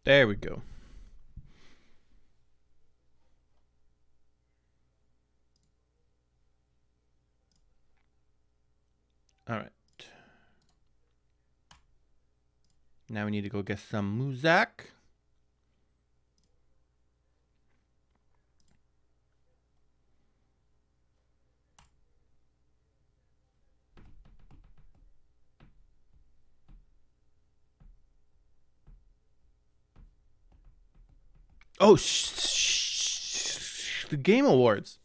There we go. All right. Now we need to go get some Muzak. Oh, the Game Awards.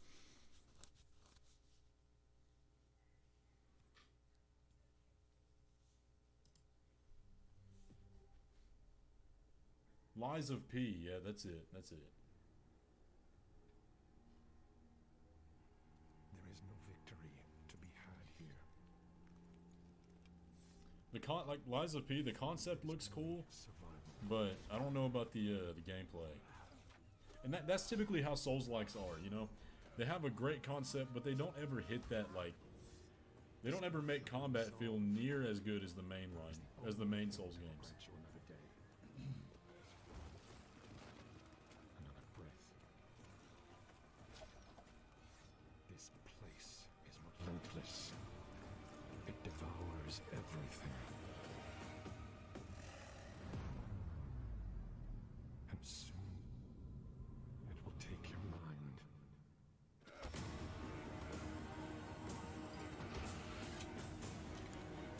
Lies of P. Yeah, that's it. That's it. There is no victory to be had here. Like Lies of P, the concept looks cool, but I don't know about the gameplay. And that's typically how Souls-likes are, you know? They have a great concept, but they don't ever hit that, like... They don't ever make combat feel near as good as the main Souls games. Another breath. This place is relentless. It devours everything. And soon, it will take your mind.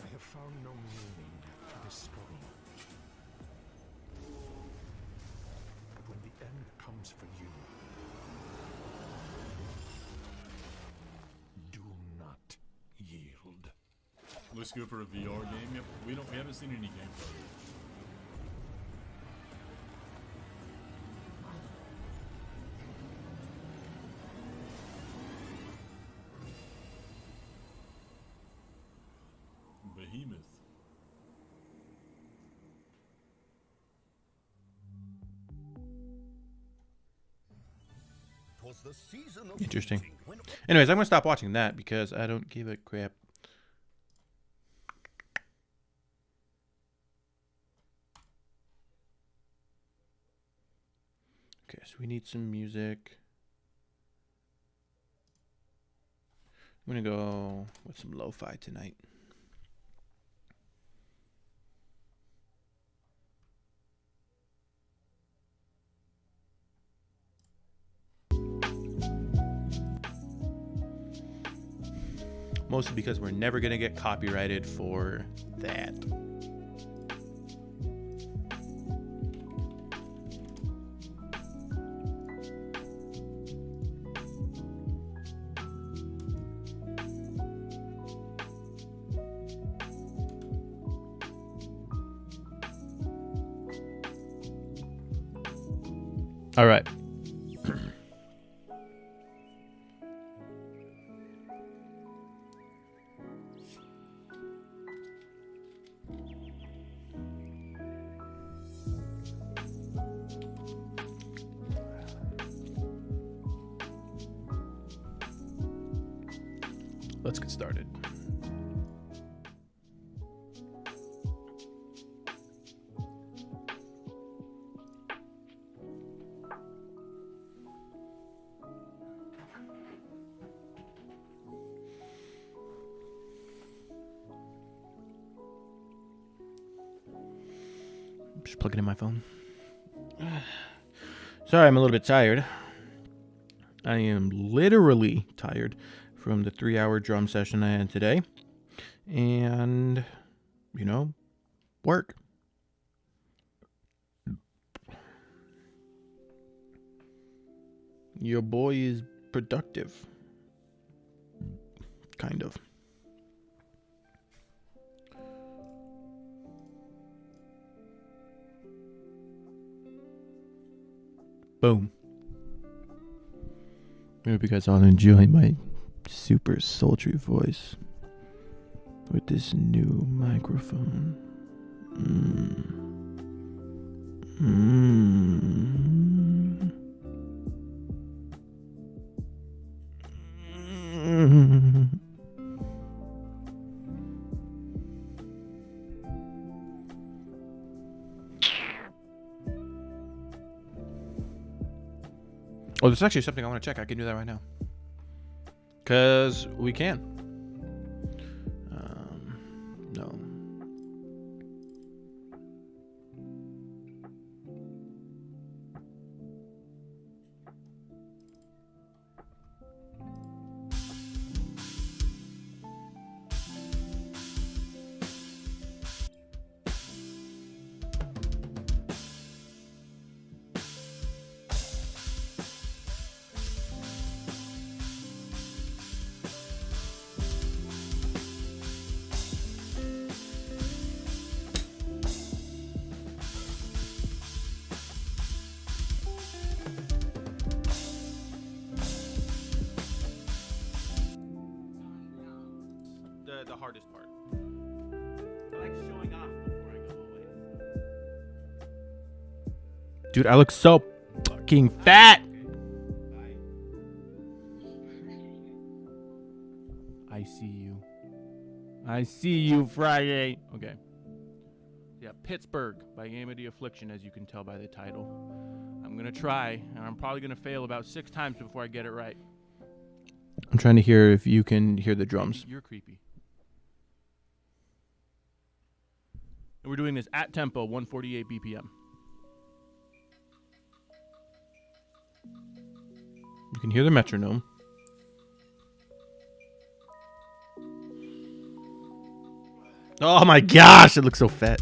I have found no meaning to this struggle. But when the end comes for you, do not yield. Looks good for a VR game. Yep, we haven't seen any gameplay. Behemoth. Interesting. Anyways, I'm going to stop watching that because I don't give a crap. Okay, so we need some music. I'm going to go with some lo-fi tonight. Mostly because we're never going to get copyrighted for that. All right. Let's get started. Just plug it in my phone. Sorry, I'm a little bit tired. I am literally tired from the 3-hour drum session I had today. And, you know, work. Your boy is productive. Kind of. Boom. I hope you guys all enjoy my super sultry voice with this new microphone. Oh, there's actually something I want to check. I can do that right now. Because we can. No. The hardest part. I like showing off before I go away. Dude, I look so fucking fat. I see you. I see you Friday. Okay. Yeah, Pittsburgh by Game of the Affliction, as you can tell by the title. I'm gonna try, and I'm probably gonna fail about 6 times before I get it right. I'm trying to hear if you can hear the drums. You're creepy. And we're doing this at tempo, 148 BPM. You can hear the metronome. Oh my gosh, it looks so fat.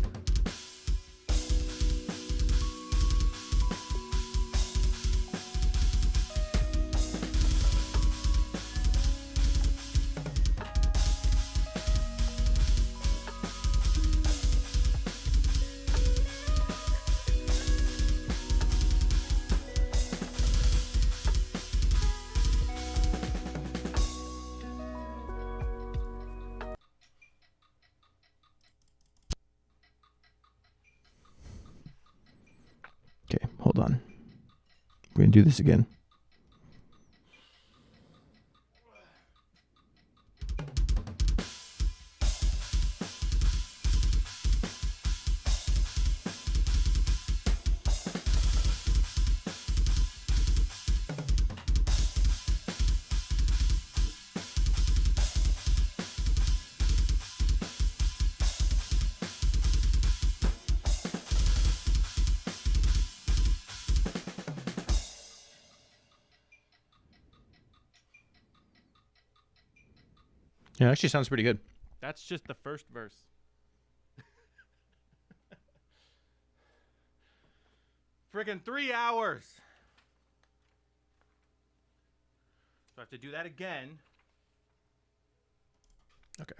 Okay, hold on. We're going to do this again. Yeah, it actually sounds pretty good. That's just the first verse. Friggin' 3 hours. So I have to do that again. Okay.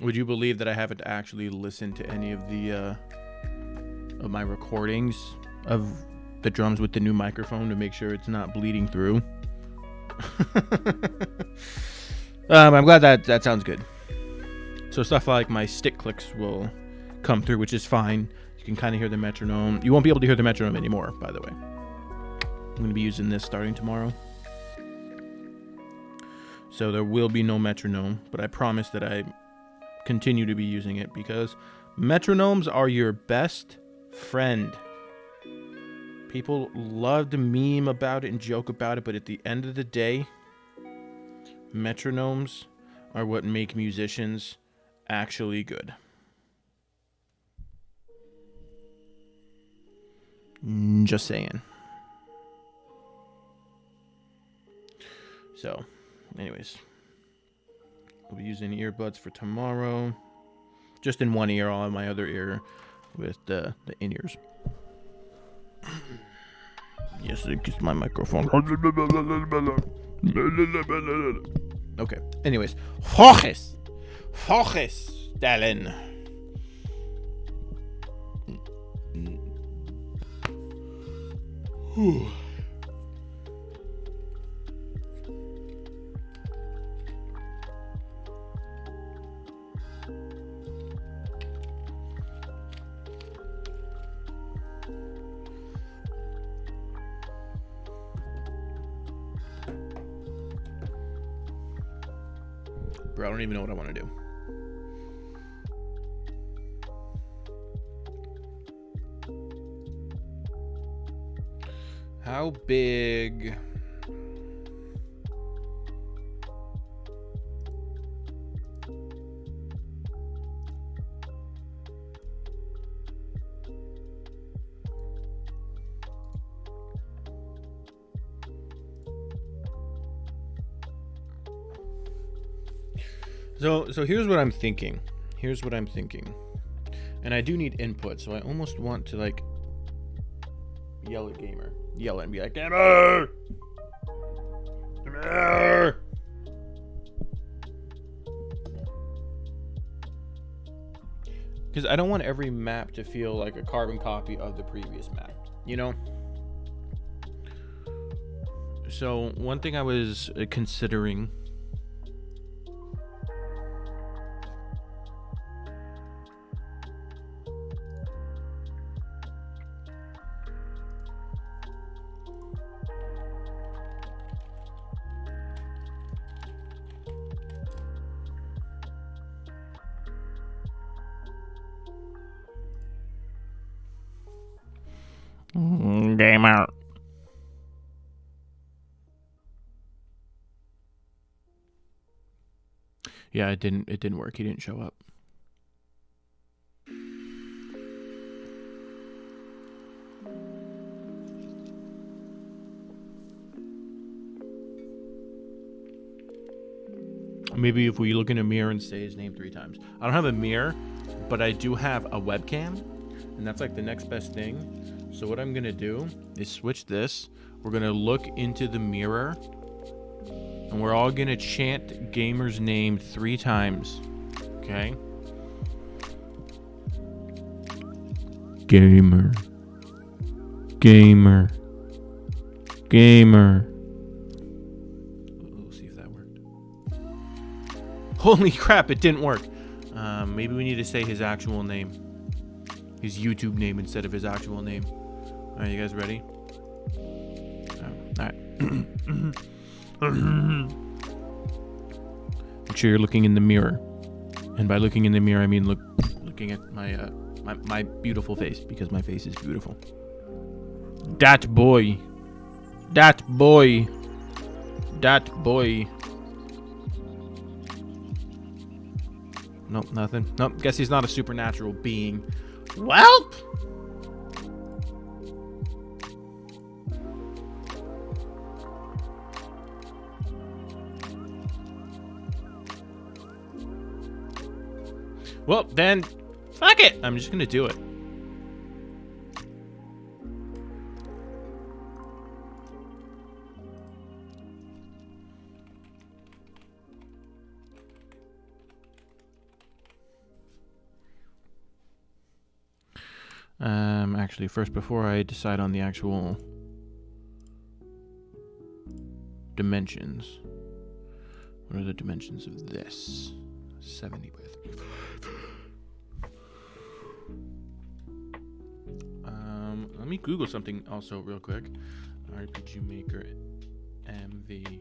Would you believe that I haven't actually listened to any of the of my recordings of the drums with the new microphone to make sure it's not bleeding through? I'm glad that sounds good. So stuff like my stick clicks will come through, which is fine. You can kind of hear the metronome. You won't be able to hear the metronome anymore, by the way. I'm going to be using this starting tomorrow. So there will be no metronome, but I promise that I continue to be using it because metronomes are your best friend. People love to meme about it and joke about it, but at the end of the day, metronomes are what make musicians actually good. Just saying. So, anyways, I'll be using earbuds for tomorrow. Just in one ear, all in my other ear with the in-ears. Yes, it's my microphone. Okay. Anyways, Hoches stellen. Bro, I don't even know what I want to do. How big? So here's what I'm thinking. And I do need input, so I almost want to like yell at Gamer. Yell and be like, Gamer! Gamer! Because I don't want every map to feel like a carbon copy of the previous map, you know? So one thing I was considering Gamer. Yeah, it didn't work. He didn't show up. Maybe if we look in a mirror and say his name 3 times. I don't have a mirror, but I do have a webcam, and that's like the next best thing. So what I'm gonna do is switch this. We're gonna look into the mirror, and we're all gonna chant Gamer's name 3 times. Okay? Gamer. Gamer. Gamer. We'll see if that worked. Holy crap, it didn't work. Maybe we need to say his actual name. His YouTube name instead of his actual name. Alright, you guys ready? Alright. Make sure you're looking in the mirror. And by looking in the mirror, I mean looking at my beautiful face, because my face is beautiful. That boy. That boy. That boy. Nope, nothing. Nope, guess he's not a supernatural being. Welp! Well, then, fuck it. I'm just gonna do it. Actually, first, before I decide on the actual dimensions, what are the dimensions of this? 70 by 35. Let me Google something also real quick. RPG Maker MV.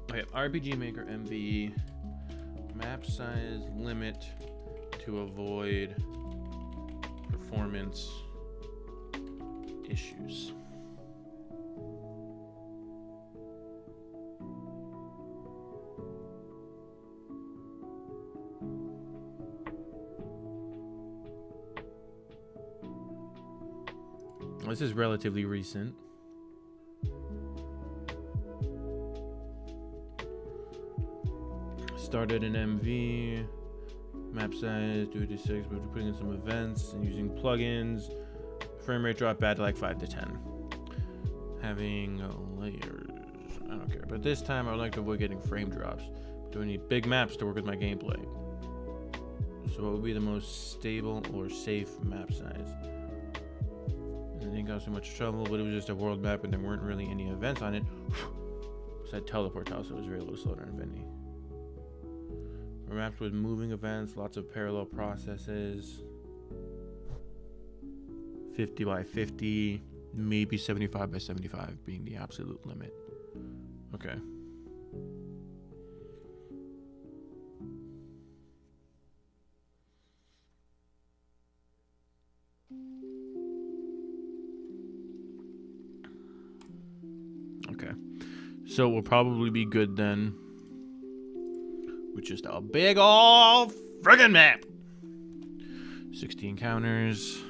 Okay, RPG Maker MV. Map size limit to avoid performance issues. This is relatively recent. Started an MV, map size 256, but we're putting in some events and using plugins. Frame rate drop bad to like 5 to 10. Having layers, I don't care. But this time I would like to avoid getting frame drops. Do I need big maps to work with my gameplay? So what would be the most stable or safe map size? And it didn't cause too much trouble, but it was just a world map and there weren't really any events on it. So I teleport house, so it was very low slow down vending. Maps with moving events, lots of parallel processes. 50 by 50, maybe 75 by 75 being the absolute limit. Okay. Okay. So we'll probably be good then with just a big ol' friggin' map. 16 counters.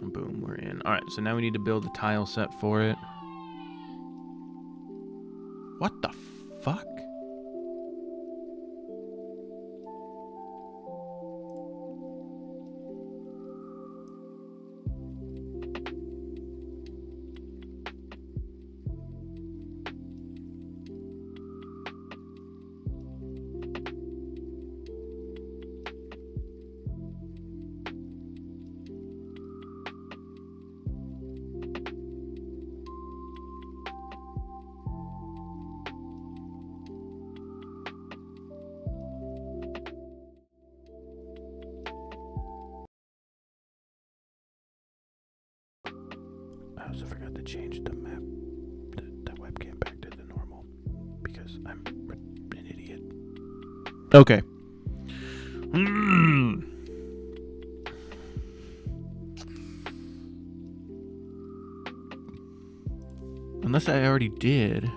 And boom, we're in. Alright, so now we need to build a tile set for it. What the fuck? I also forgot to change the map, the webcam back to the normal because I'm an idiot. Okay. Unless I already did.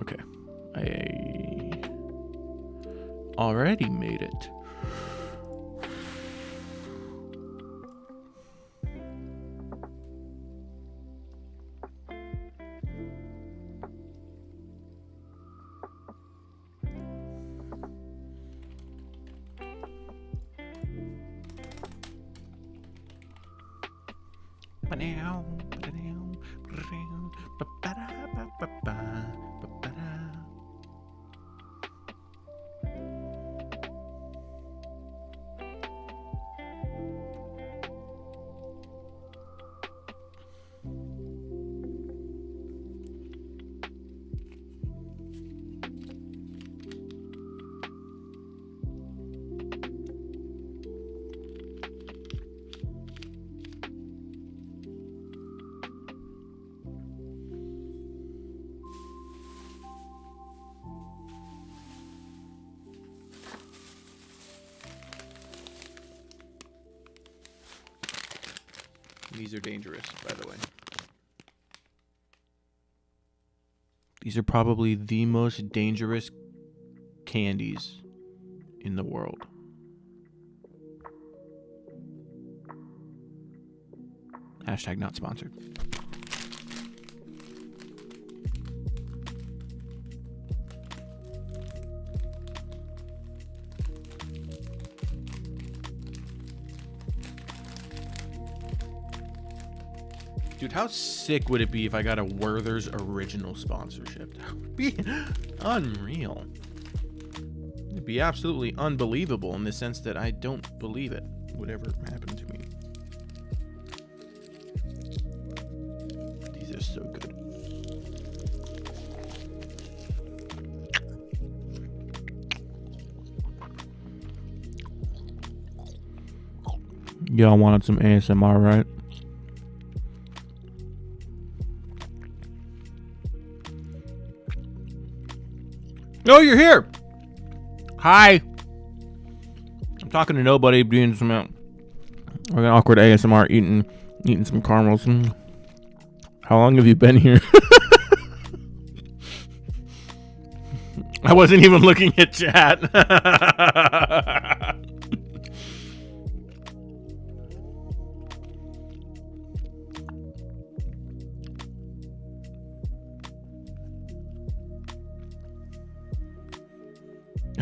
Okay. I already made it. These are dangerous, by the way. These are probably the most dangerous candies in the world. Hashtag not sponsored. Dude, how sick would it be if I got a Werther's original sponsorship? That would be unreal. It'd be absolutely unbelievable in the sense that I don't believe it would ever happen to me. These are so good. Y'all wanted some ASMR, right? Oh, you're here. Hi. I'm talking to nobody, doing some like an awkward ASMR, eating some caramels. How long have you been here? I wasn't even looking at chat.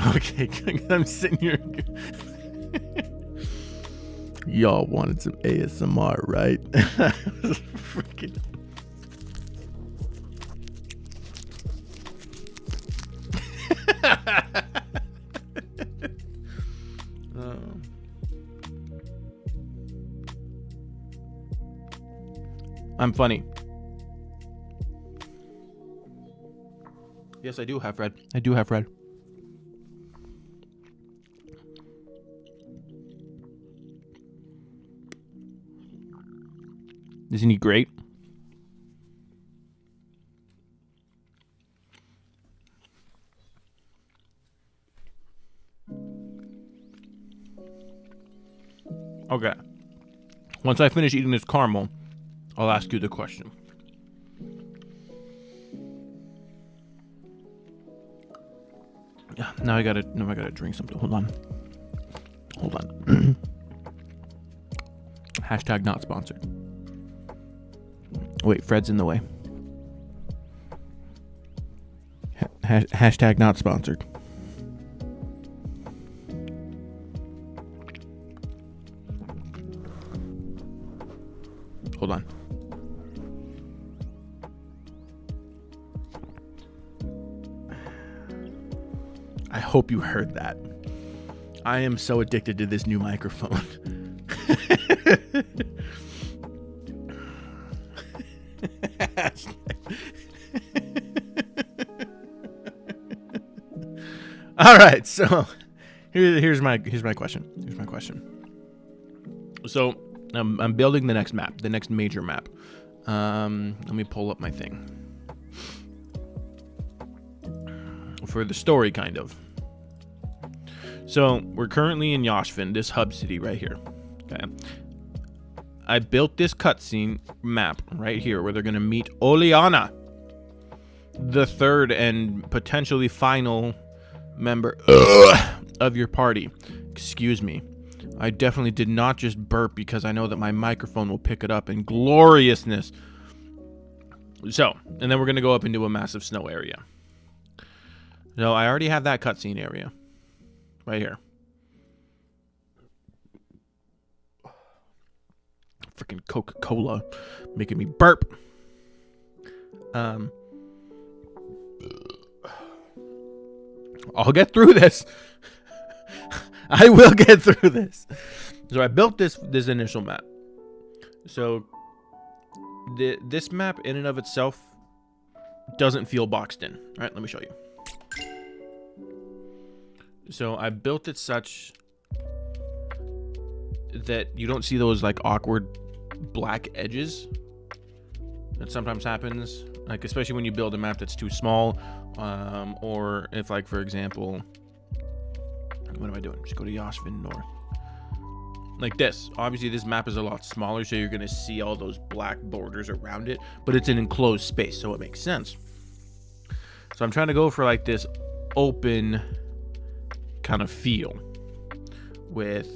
Okay, I'm sitting here. Y'all wanted some ASMR, right? Freaking. I'm funny. Yes, I do have red. I do have red. Isn't he great? Okay. Once I finish eating this caramel, I'll ask you the question. Now I gotta drink something. Hold on. Hashtag not sponsored. Wait, Fred's in the way. Hashtag not sponsored. Hold on. I hope you heard that. I am so addicted to this new microphone. All right, so here's my question. So I'm building the next map, the next major map. Let me pull up my thing for the story, kind of. So we're currently in Yoshvin, this hub city right here. Okay. I built this cutscene map right here where they're gonna meet Oleana, the third and potentially final member of your party. Excuse me. I definitely did not just burp because I know that my microphone will pick it up in gloriousness. So, and then we're gonna go up into a massive snow area. So I already have that cutscene area right here. Freaking Coca-Cola making me burp. I'll get through this. I will get through this. So I built this initial map. So this map in and of itself doesn't feel boxed in. All right, let me show you. So I built it such that you don't see those like awkward black edges that sometimes happens, like especially when you build a map that's too small, or if, like, for example, what am I doing? Just go to Yoshvin North. Like this. Obviously, this map is a lot smaller, so you're gonna see all those black borders around it, but it's an enclosed space, so it makes sense. So I'm trying to go for like this open kind of feel with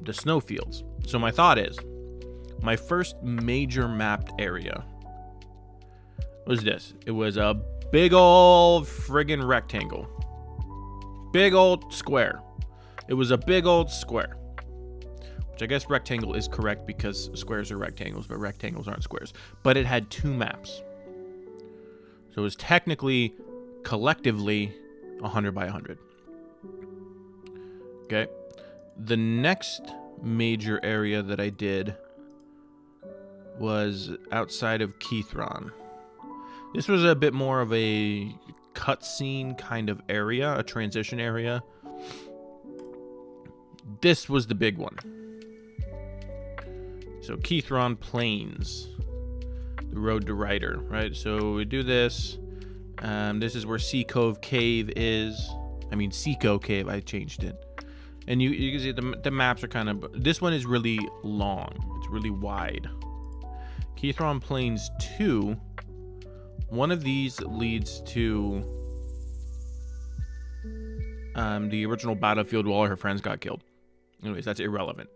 the snowfields. So my thought is, my first major mapped area was this. It was a big old friggin' rectangle. Big old square. It was a big old square. Which I guess rectangle is correct because squares are rectangles, but rectangles aren't squares. But it had two maps. So it was technically, collectively, 100 by 100. Okay. The next major area that I did was outside of Keithron. This was a bit more of a cutscene kind of area, a transition area. This was the big one. So Keithron Plains, the road to Ryder, right? So we do this. This is where Sea Cove Cave is. I mean, Seco Cave, I changed it. And you can see the maps are kind of... This one is really long. It's really wide. Keithron Plains 2. One of these leads to the original battlefield where all her friends got killed. Anyways, that's irrelevant.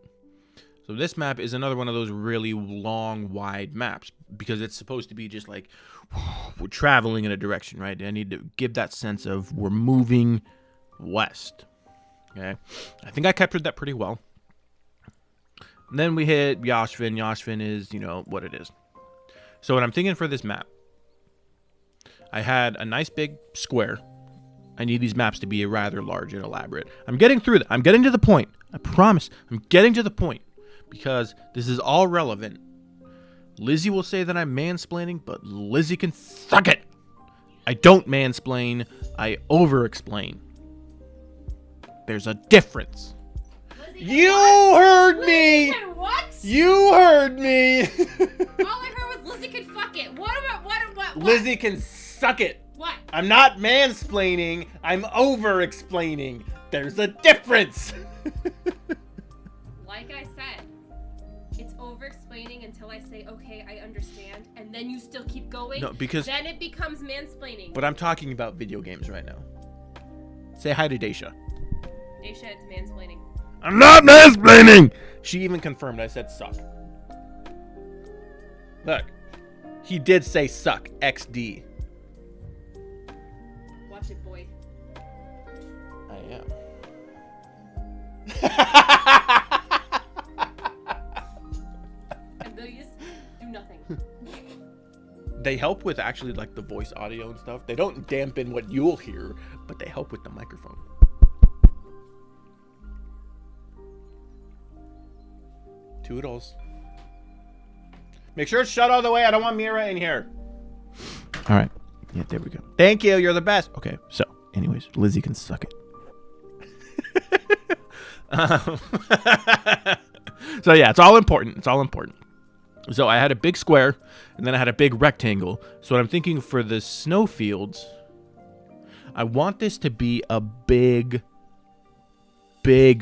So this map is another one of those really long, wide maps because it's supposed to be just like we're traveling in a direction, right? I need to give that sense of we're moving west. Okay, I think I captured that pretty well. And then we hit Yoshvin. Yoshvin is, you know, what it is. So what I'm thinking for this map, I had a nice big square. I need these maps to be rather large and elaborate. I'm getting through that. I'm getting to the point. I promise. I'm getting to the point because this is all relevant. Lizzie will say that I'm mansplaining, but Lizzie can suck it. I don't mansplain. I over-explain. There's a difference. Lizzie, You heard me! Lizzie, what? You heard me! All I Lizzie can suck it. What? I'm not mansplaining. I'm over-explaining. There's a difference. Like I said, it's over-explaining until I say, okay, I understand, and then you still keep going. No, because... Then it becomes mansplaining. But I'm talking about video games right now. Say hi to Daisha. Daisha, it's mansplaining. I'm not mansplaining! She even confirmed I said suck. Look. He did say suck. XD. Watch it, boy. I am. And these do nothing. They help with actually like the voice audio and stuff. They don't dampen what you'll hear, but they help with the microphone. Toodles. Make sure it's shut all the way. I don't want Mira in here. All right. Yeah, there we go. Thank you. You're the best. Okay. So, anyways, Lizzie can suck it. So yeah, it's all important. It's all important. So I had a big square, and then I had a big rectangle. So what I'm thinking for the snowfields, I want this to be a big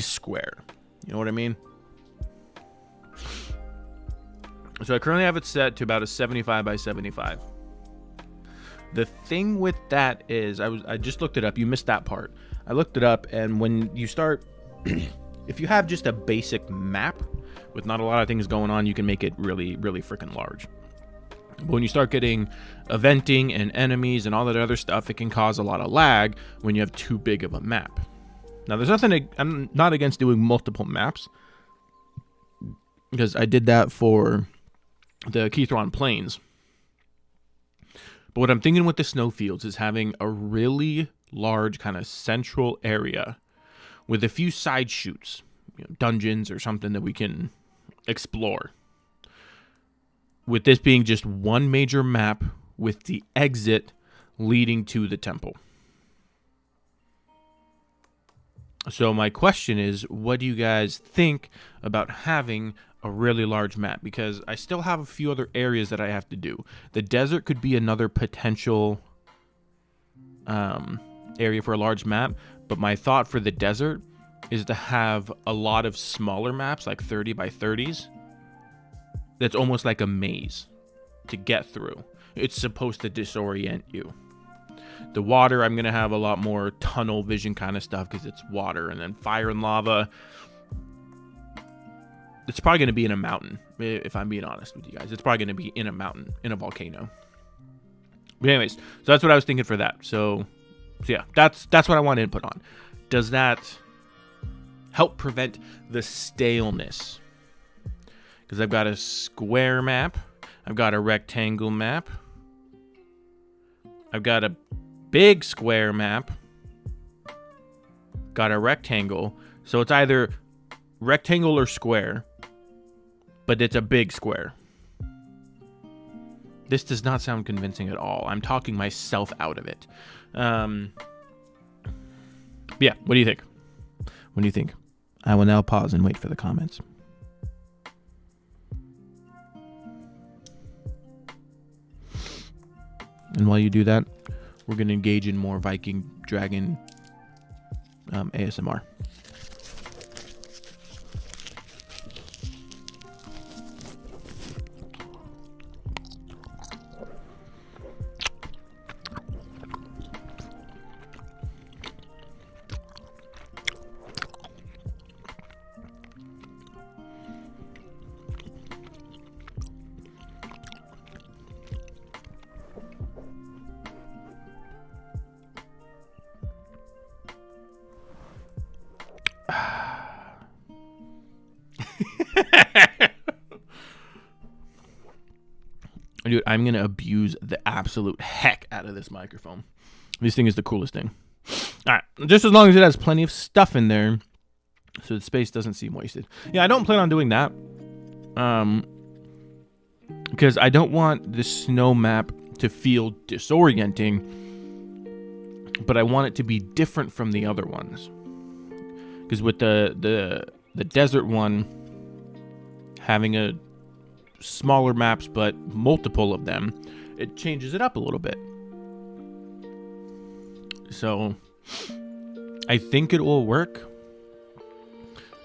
square. You know what I mean? So I currently have it set to about a 75 by 75. The thing with that is, I just looked it up. You missed that part. I looked it up, and when you start, if you have just a basic map with not a lot of things going on, you can make it really, really freaking large. But when you start getting eventing and enemies and all that other stuff, it can cause a lot of lag when you have too big of a map. Now, there's nothing, I'm not against doing multiple maps, because I did that for the Keythron Plains. But what I'm thinking with the snowfields is having a really large kind of central area with a few side shoots, dungeons or something that we can explore. With this being just one major map with the exit leading to the temple. So my question is, what do you guys think about having a really large map? Because I still have a few other areas that I have to do. The desert could be another potential area for a large map, but my thought for the desert is to have a lot of smaller maps, like 30 by 30s. That's almost like a maze to get through. It's supposed to disorient you. The water, I'm going to have a lot more tunnel vision kind of stuff because it's water. And then fire and lava, it's probably going to be in a mountain, if I'm being honest with you guys. It's probably going to be in a mountain, in a volcano. But anyways, so that's what I was thinking for that. So yeah, that's what I want to input on. Does that help prevent the staleness? Because I've got a square map. I've got a rectangle map. I've got a big square map. Got a rectangle. So it's either rectangle or square, but it's a big square. This does not sound convincing at all. I'm talking myself out of it. Yeah, what do you think? What do you think? I will now pause and wait for the comments. And while you do that, we're going to engage in more Viking Dragon ASMR. Dude, I'm going to abuse the absolute heck out of this microphone. This thing is the coolest thing. All right, just as long as it has plenty of stuff in there so the space doesn't seem wasted. Yeah, I don't plan on doing that. Because I don't want the snow map to feel disorienting, but I want it to be different from the other ones. Because with the desert one, having a smaller maps but multiple of them, it changes it up a little bit. So I think it will work.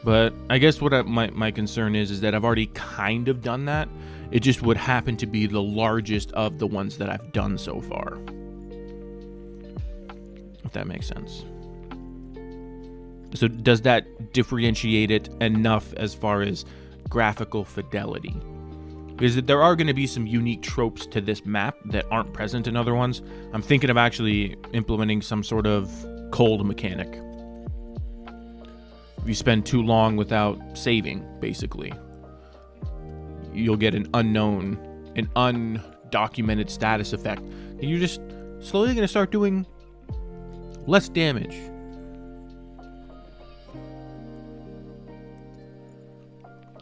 But I guess what my concern is that I've already kind of done that. It just would happen to be the largest of the ones that I've done so far. If that makes sense. So does that differentiate it enough as far as graphical fidelity? Because there are going to be some unique tropes to this map that aren't present in other ones. I'm thinking of actually implementing some sort of cold mechanic. If you spend too long without saving, basically, you'll get an undocumented status effect. And you're just slowly going to start doing less damage.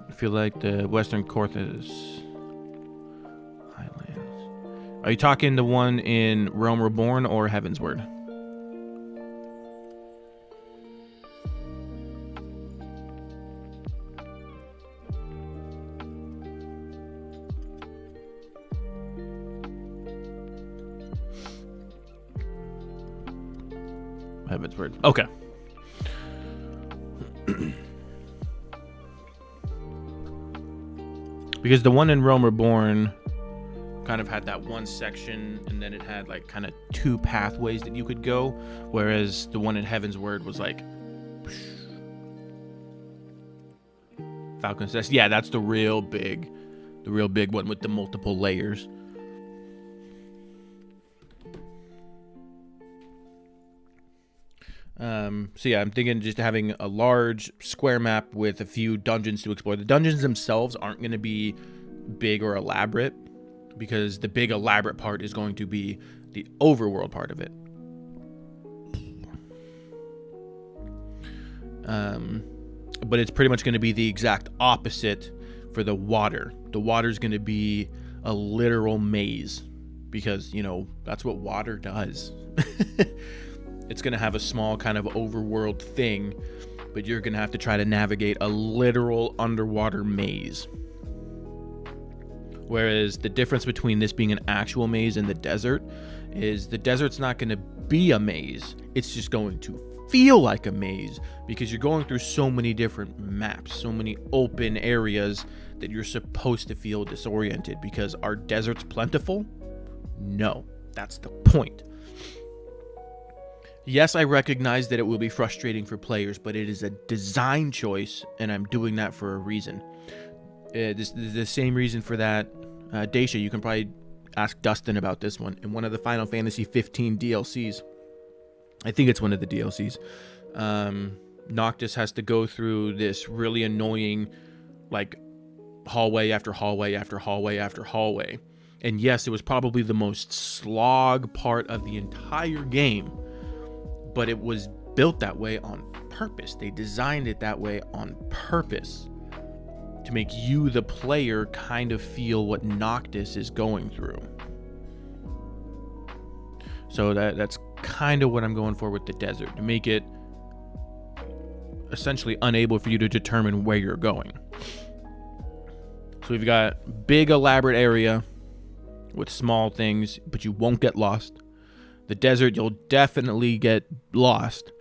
I feel like the Western Corthus Highlands. Are you talking the one in Realm Reborn or Heavensward? Heavensward. Okay. Because the one in Realm Reborn kind of had that one section, and then it had like kind of two pathways that you could go, whereas the one in Heavensward was like Falcon's Nest. Yeah, that's the real big one with the multiple layers. So yeah, I'm thinking just having a large square map with a few dungeons to explore. The dungeons themselves aren't going to be big or elaborate, because the big elaborate part is going to be the overworld part of it. But it's pretty much going to be the exact opposite for the water. The water's going to be a literal maze, because, you know, that's what water does. It's going to have a small kind of overworld thing, but you're going to have to try to navigate a literal underwater maze. Whereas the difference between this being an actual maze and the desert is the desert's not going to be a maze. It's just going to feel like a maze, because you're going through so many different maps, so many open areas that you're supposed to feel disoriented. Because are deserts plentiful? No, that's the point. Yes, I recognize that it will be frustrating for players, but it is a design choice, and I'm doing that for a reason. This is the same reason for that. Daisha, you can probably ask Dustin about this one. In one of the Final Fantasy 15 DLCs, I think it's one of the DLCs, Noctis has to go through this really annoying, like, hallway after hallway after hallway after hallway. And yes, it was probably the most slog part of the entire game, but it was built that way on purpose. They designed it that way on purpose to make you, the player, kind of feel what Noctis is going through. So that's kind of what I'm going for with the desert, to make it essentially unable for you to determine where you're going. So we've got big elaborate area with small things, but you won't get lost. The desert, you'll definitely get lost.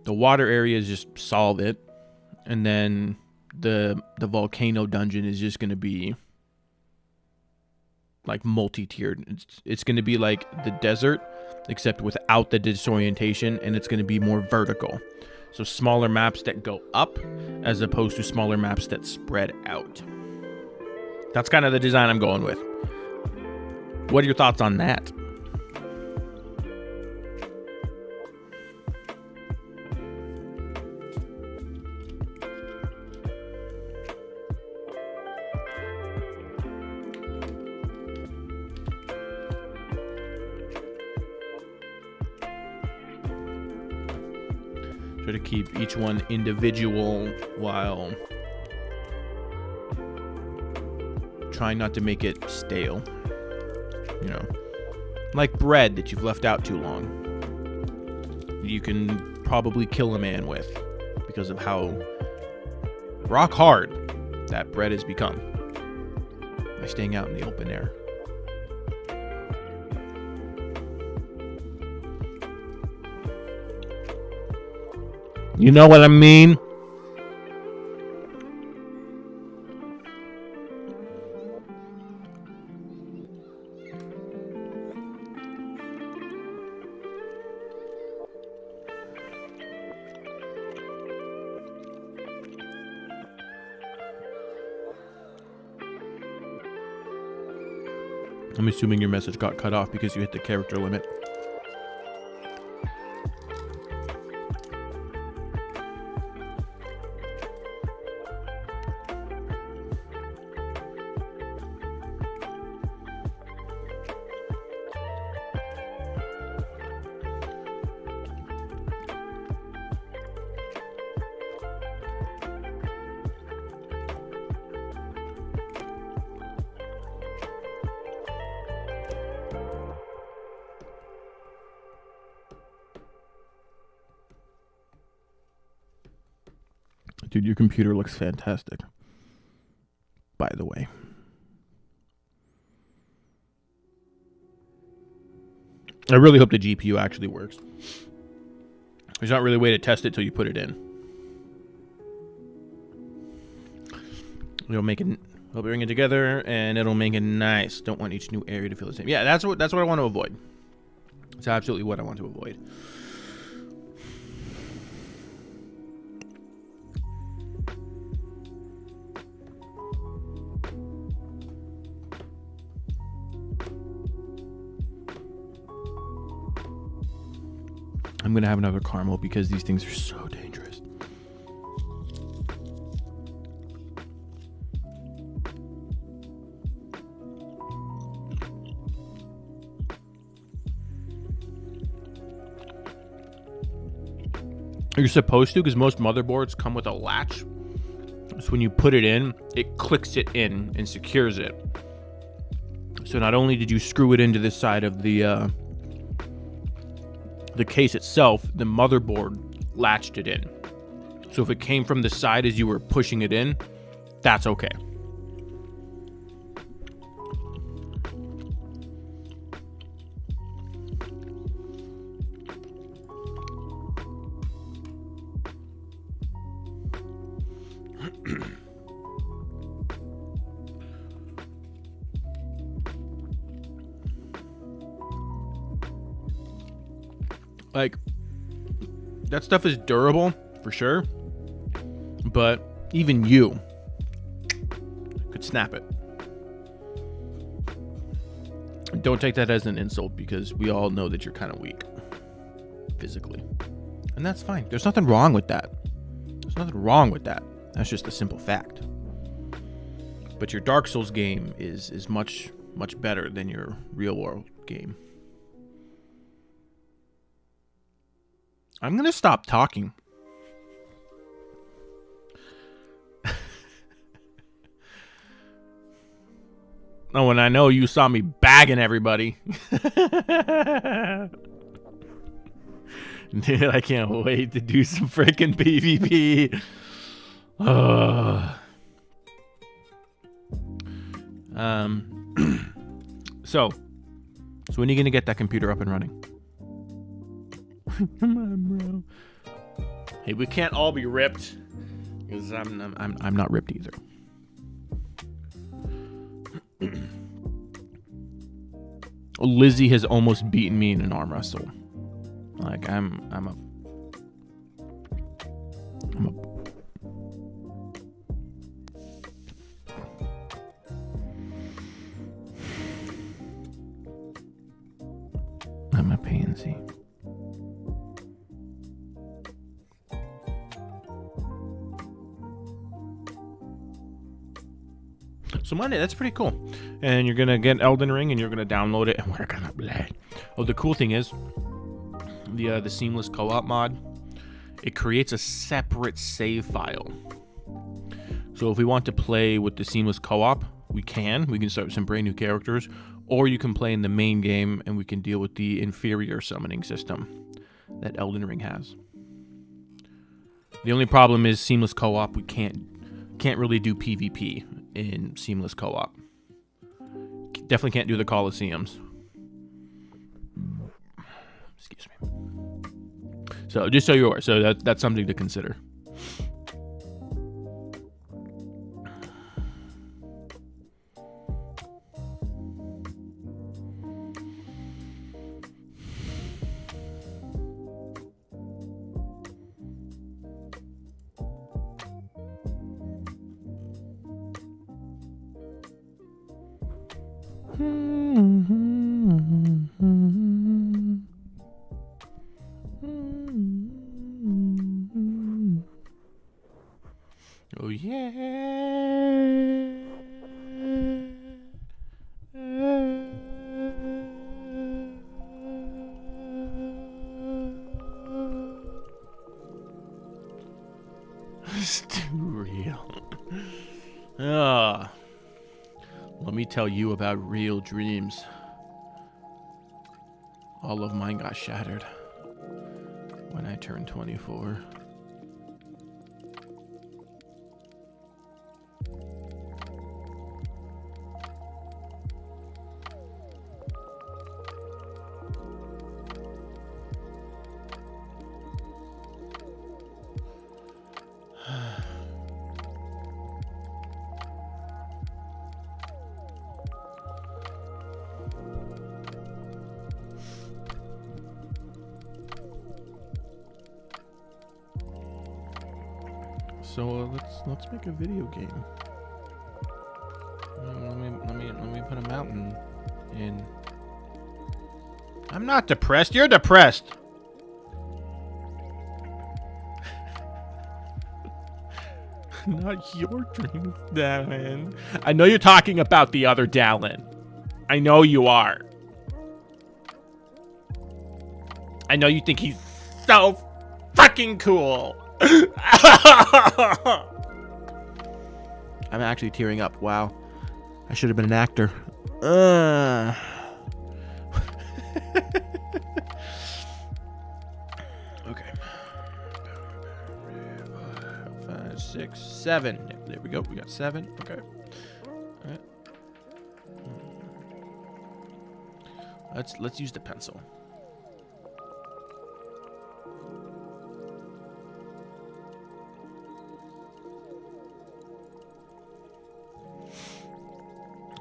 The water area is just solve it. And then the volcano dungeon is just going to be like multi-tiered. It's going to be like the desert, except without the disorientation, and it's going to be more vertical. So smaller maps that go up as opposed to smaller maps that spread out. That's kind of the design I'm going with. What are your thoughts on that? Try to keep each one individual while trying not to make it stale. You know, like bread that you've left out too long. You can probably kill a man with, because of how rock hard that bread has become by staying out in the open air. You know what I mean? I'm assuming your message got cut off because you hit the character limit. Dude, your computer looks fantastic. By the way. I really hope the GPU actually works. There's not really a way to test it till you put it in. It'll make it, we'll bring it together and it'll make it nice. Don't want each new area to feel the same. Yeah, that's what I want to avoid. It's absolutely what I want to avoid. I'm going to have another caramel because these things are so dangerous. You're supposed to, because most motherboards come with a latch. So when you put it in, it clicks it in and secures it. So not only did you screw it into this side of the case itself, the motherboard latched it in. So if it came from the side as you were pushing it in, that's okay. Like, that stuff is durable, for sure. But even you could snap it. Don't take that as an insult, because we all know that you're kind of weak. Physically. And that's fine. There's nothing wrong with that. There's nothing wrong with that. That's just a simple fact. But your Dark Souls game is much, much better than your real world game. I'm going to stop talking. Oh, and I know you saw me bagging everybody. Dude, I can't wait to do some freaking PvP. So when are you going to get that computer up and running? Come on, bro. Hey, we can't all be ripped, because I'm not ripped either. Lizzie has almost beaten me in an arm wrestle. Like I'm a pansy. So Monday, that's pretty cool. And you're gonna get Elden Ring and you're gonna download it and we're gonna play. Oh, the cool thing is the seamless co-op mod, it creates a separate save file. So if we want to play with the seamless co-op, we can start with some brand new characters, or you can play in the main game and we can deal with the inferior summoning system that Elden Ring has. The only problem is seamless co-op, we can't really do PvP in seamless co-op. Definitely can't do the Colosseums. Excuse me. So just so you're aware, so that's something to consider. Oh yeah. It's too real. Let me tell you about real dreams. All of mine got shattered when I turned 24. So let's make a video game. Let me put a mountain in. I'm not depressed. You're depressed. Not your dreams, Dallin. I know you're talking about the other Dallin. I know you are. I know you think he's so fucking cool. I'm actually tearing up. Wow. I should have been an actor. Okay. 5, 6, 7. There we go. We got 7. Okay. All right. Let's use the pencil.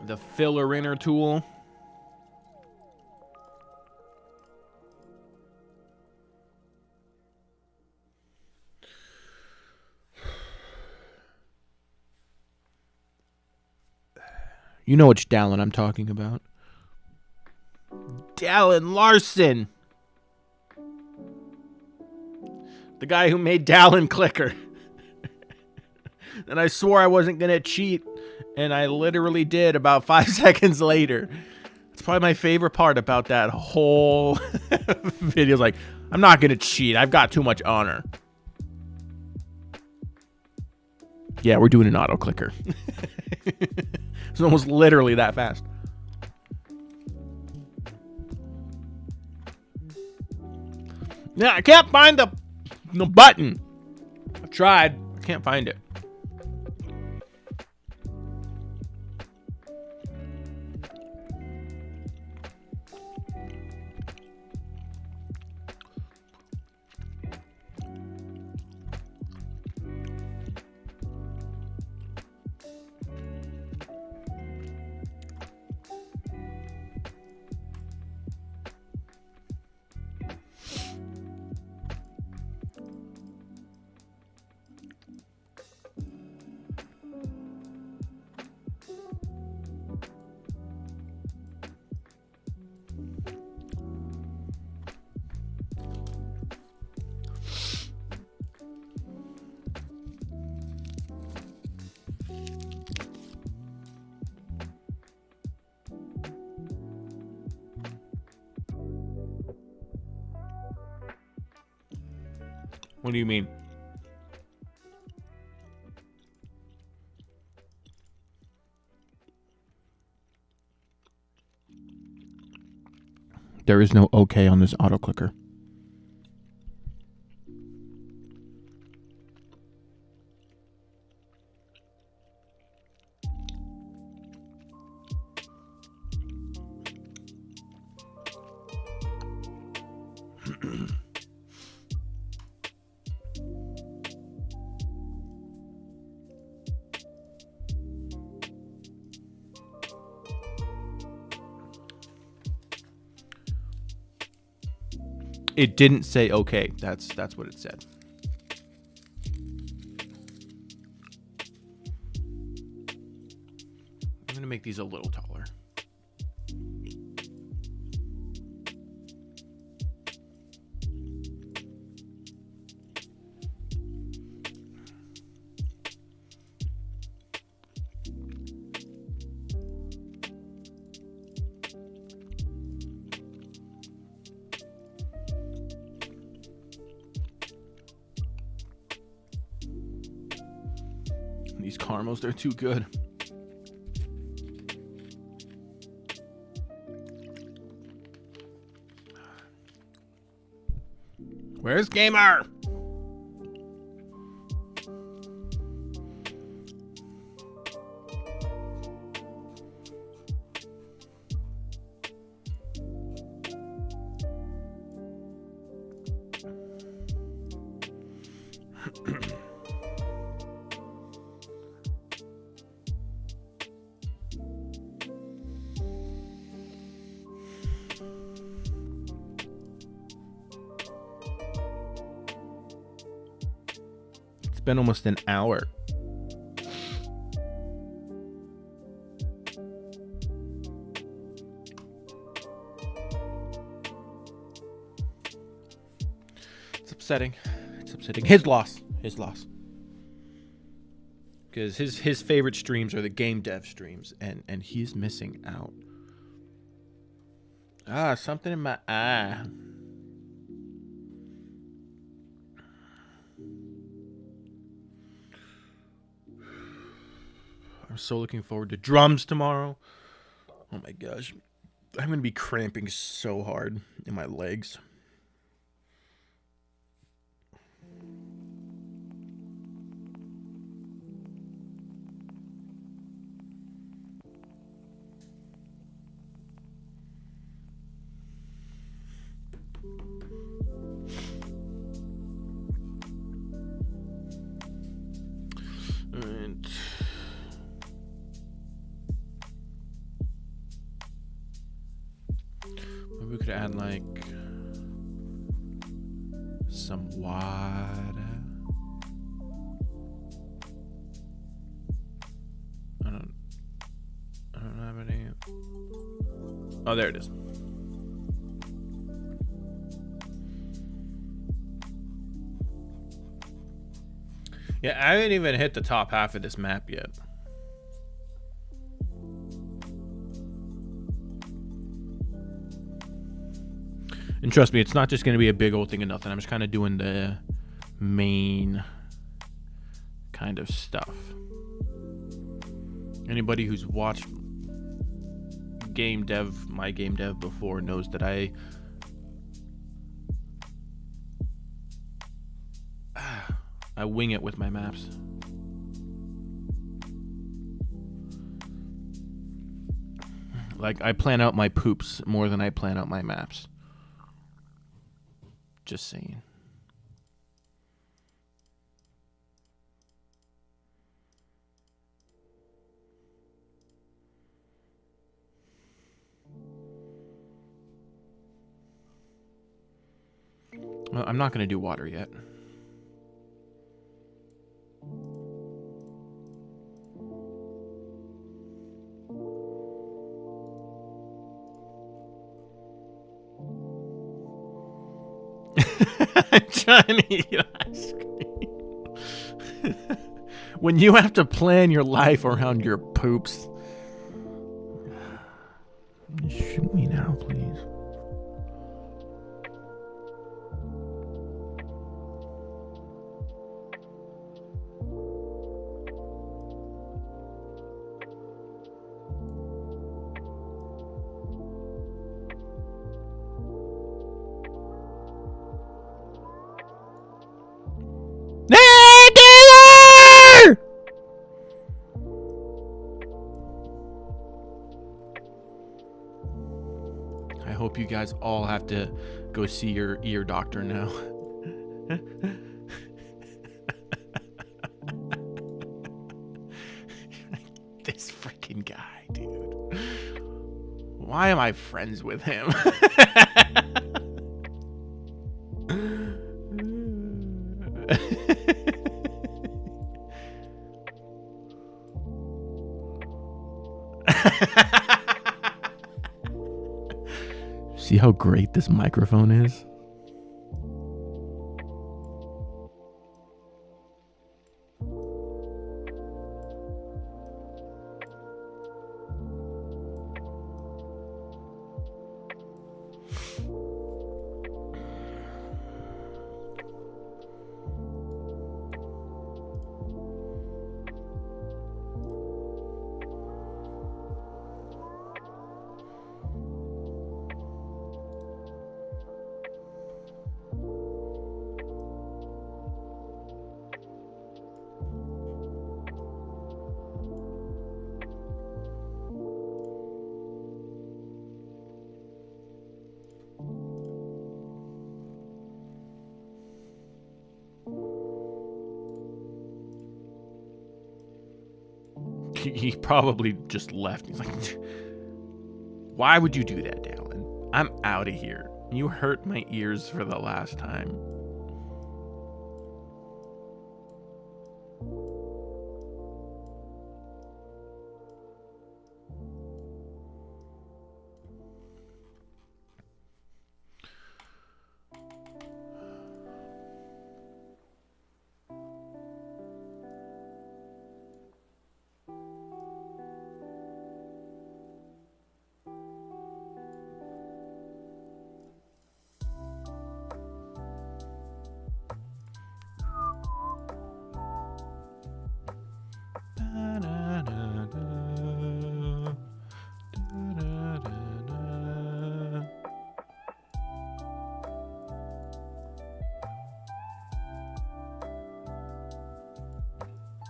The filler inner tool. You know which Dallin I'm talking about. Dallin Larson. The guy who made Dallin Clicker. And I swore I wasn't going to cheat. And I literally did about 5 seconds later. It's probably my favorite part about that whole video. It's like, I'm not going to cheat. I've got too much honor. Yeah, we're doing an auto clicker. It's almost literally that fast. Yeah, I can't find the button. I tried. I can't find it. What do you mean? There is no OK on this auto clicker. It didn't say okay. That's what it said. I'm gonna make these a little taller. These caramels, they're too good. Where's Gamer? It's been almost an hour. It's upsetting. It's upsetting. His loss. His loss. Because his favorite streams are the game dev streams, and he's missing out. Ah, something in my eye. I'm so looking forward to drums tomorrow. Oh my gosh. I'm going to be cramping so hard in my legs. And maybe we could add like some water. I don't have any. Oh, there it is. Yeah, I haven't even hit the top half of this map yet. And trust me, it's not just going to be a big old thing of nothing. I'm just kind of doing the main kind of stuff. Anybody who's watched my game dev before knows that I wing it with my maps. Like, I plan out my poops more than I plan out my maps. Just saying. Well, I'm not going to do water yet. I'm trying to eat ice cream. When you have to plan your life around your poops. Shoot me now, please. I hope you guys all have to go see your ear doctor now. This freaking guy, dude. Why am I friends with him? See how great this microphone is? He probably just left. He's like, why would you do that, Dallin? I'm out of here. You hurt my ears for the last time.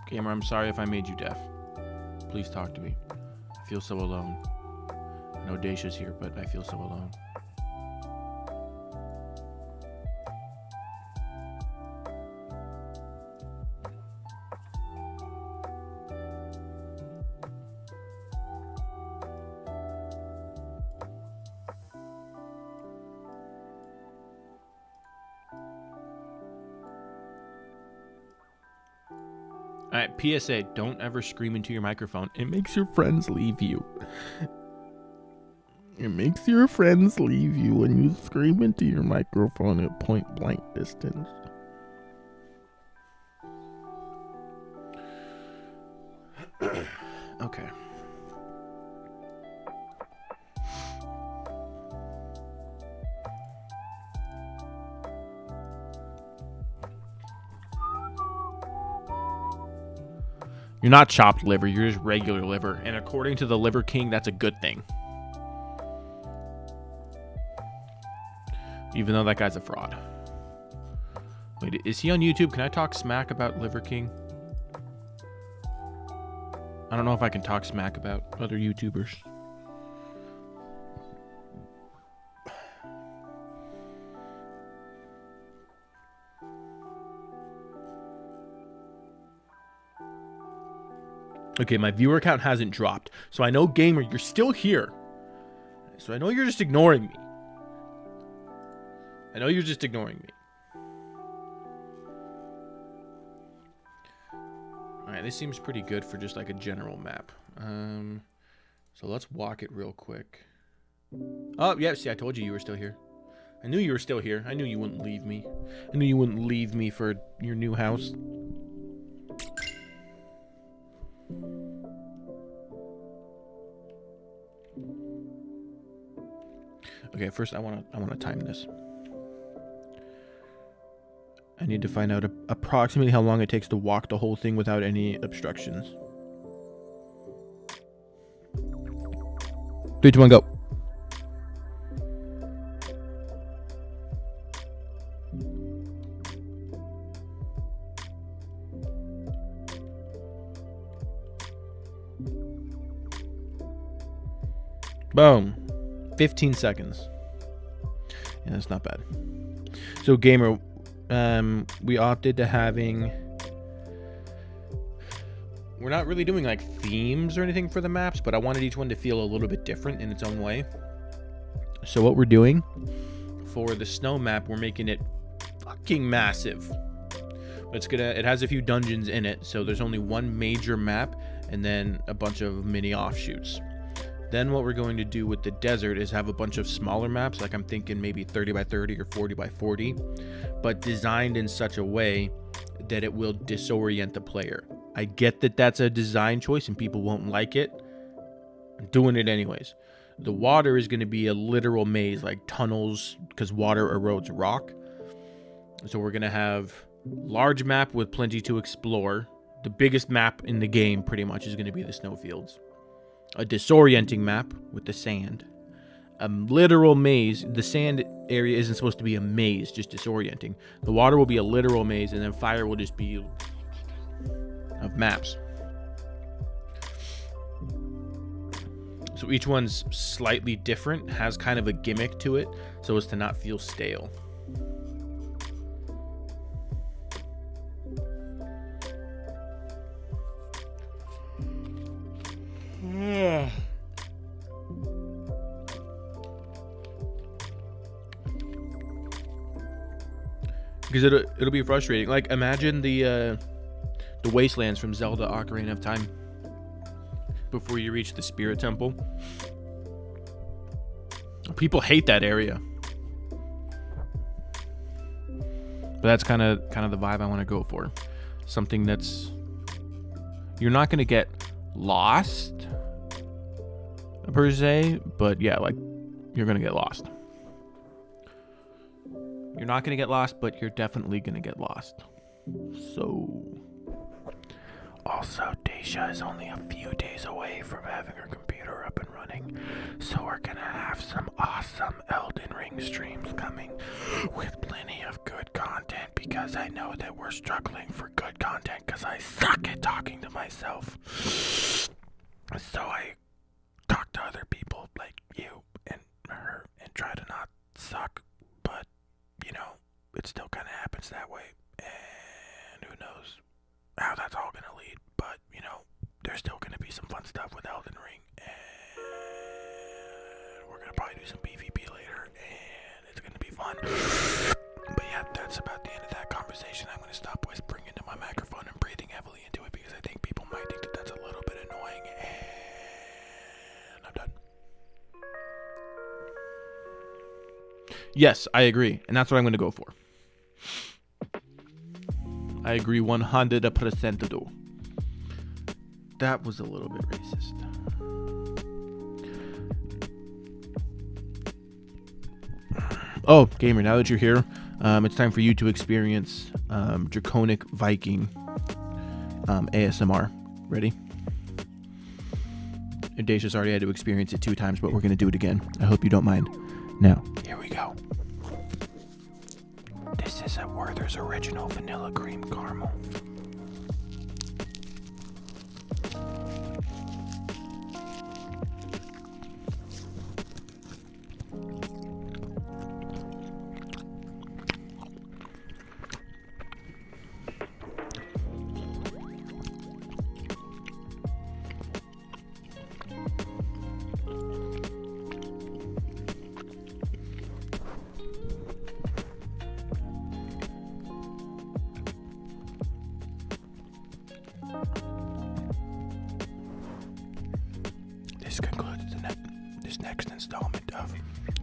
Gamer, I'm sorry if I made you deaf. Please talk to me. I feel so alone. I know Dacia's here, but I feel so alone. Alright, PSA, don't ever scream into your microphone. It makes your friends leave you. It makes your friends leave you when you scream into your microphone at point blank distance. Okay. You're not chopped liver, you're just regular liver. And according to the Liver King, that's a good thing. Even though that guy's a fraud. Wait, is he on YouTube? Can I talk smack about Liver King? I don't know if I can talk smack about other YouTubers. Okay, my viewer count hasn't dropped. So I know, Gamer, you're still here. So I know you're just ignoring me. I know you're just ignoring me. Alright, this seems pretty good for just like a general map. So let's walk it real quick. Oh, yeah, see, I told you were still here. I knew you were still here. I knew you wouldn't leave me. I knew you wouldn't leave me for your new house. Okay, first I want to time this. I need to find out approximately how long it takes to walk the whole thing without any obstructions. 3, 2, 1, go. Boom. 15 seconds. Yeah, that's not bad. So, Gamer, we opted to having... We're not really doing like themes or anything for the maps, but I wanted each one to feel a little bit different in its own way. So what we're doing for the snow map, we're making it fucking massive. It has a few dungeons in it, so there's only one major map and then a bunch of mini offshoots. Then what we're going to do with the desert is have a bunch of smaller maps, like I'm thinking maybe 30 by 30 or 40 by 40, but designed in such a way that it will disorient the player. I get that that's a design choice and people won't like it. I'm doing it anyways. The water is going to be a literal maze, like tunnels, because water erodes rock. So we're going to have large map with plenty to explore. The biggest map in the game pretty much is going to be the snowfields. A disorienting map with the sand. A literal maze. The sand area isn't supposed to be a maze, just disorienting. The water will be a literal maze, and then fire will just be of maps. So each one's slightly different, has kind of a gimmick to it, so as to not feel stale. Because it'll be frustrating. Like, imagine the wastelands from Zelda Ocarina of Time before you reach the Spirit Temple. People hate that area, but that's kind of the vibe I want to go for. Something that's, you're not going to get lost per se, but yeah, like, you're going to get lost. You're not going to get lost, but you're definitely going to get lost. So, also, Daisha is only a few days away from having her computer up and running, so we're going to have some awesome Elden Ring streams coming with plenty of good content, because I know that we're struggling for good content because I suck at talking to myself. So I talk to other people like you and her and try to not suck, but you know, it still kind of happens that way, and who knows how that's all going to lead, but you know, there's still going to be some fun stuff with Elden Ring, and we're going to probably do some PvP later, and it's going to be fun. But yeah, that's about the end of that conversation. I'm going to stop whispering into my microphone and breathing heavily into it, because I think people might think that that's a little bit annoying, and I'm done. Yes, I agree, and that's what I'm going to go for. I agree 100%. Though. That was a little bit racist. Oh, gamer, now that you're here, it's time for you to experience Draconic Viking ASMR. Ready? Dacia's already had to experience it 2 times, but we're going to do it again. I hope you don't mind. Now, here we go. This is a Werther's Original Vanilla Cream Caramel. This concludes this next installment of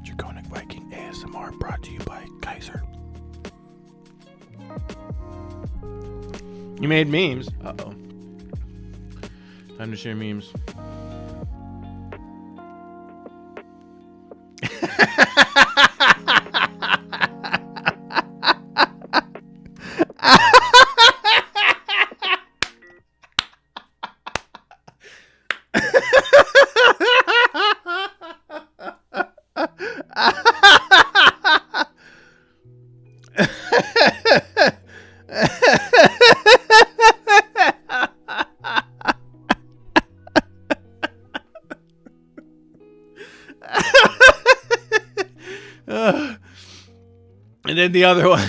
Draconic Viking ASMR, brought to you by Kaiser. You made memes. Uh-oh. Time to share memes. And then the other one.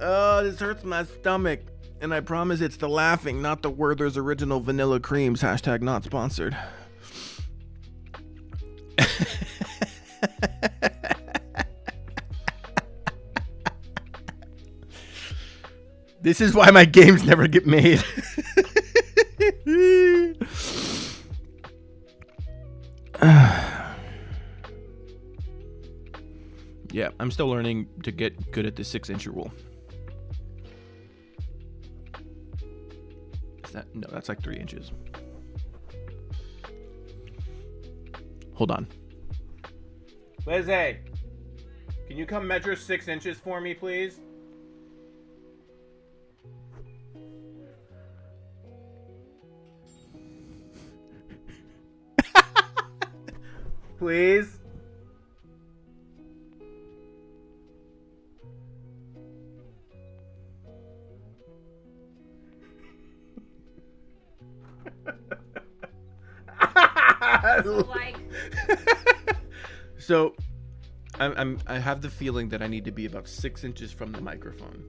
Oh, this hurts my stomach. And I promise it's the laughing, not the Werther's Original Vanilla Creams. Hashtag not sponsored. This is why my games never get made. Yeah, I'm still learning to get good at the 6-inch rule. Is that, no, that's like 3 inches. Hold on. Lizzie, can you come measure 6 inches for me, please? Please? So like, So, I have the feeling that I need to be about 6 inches from the microphone.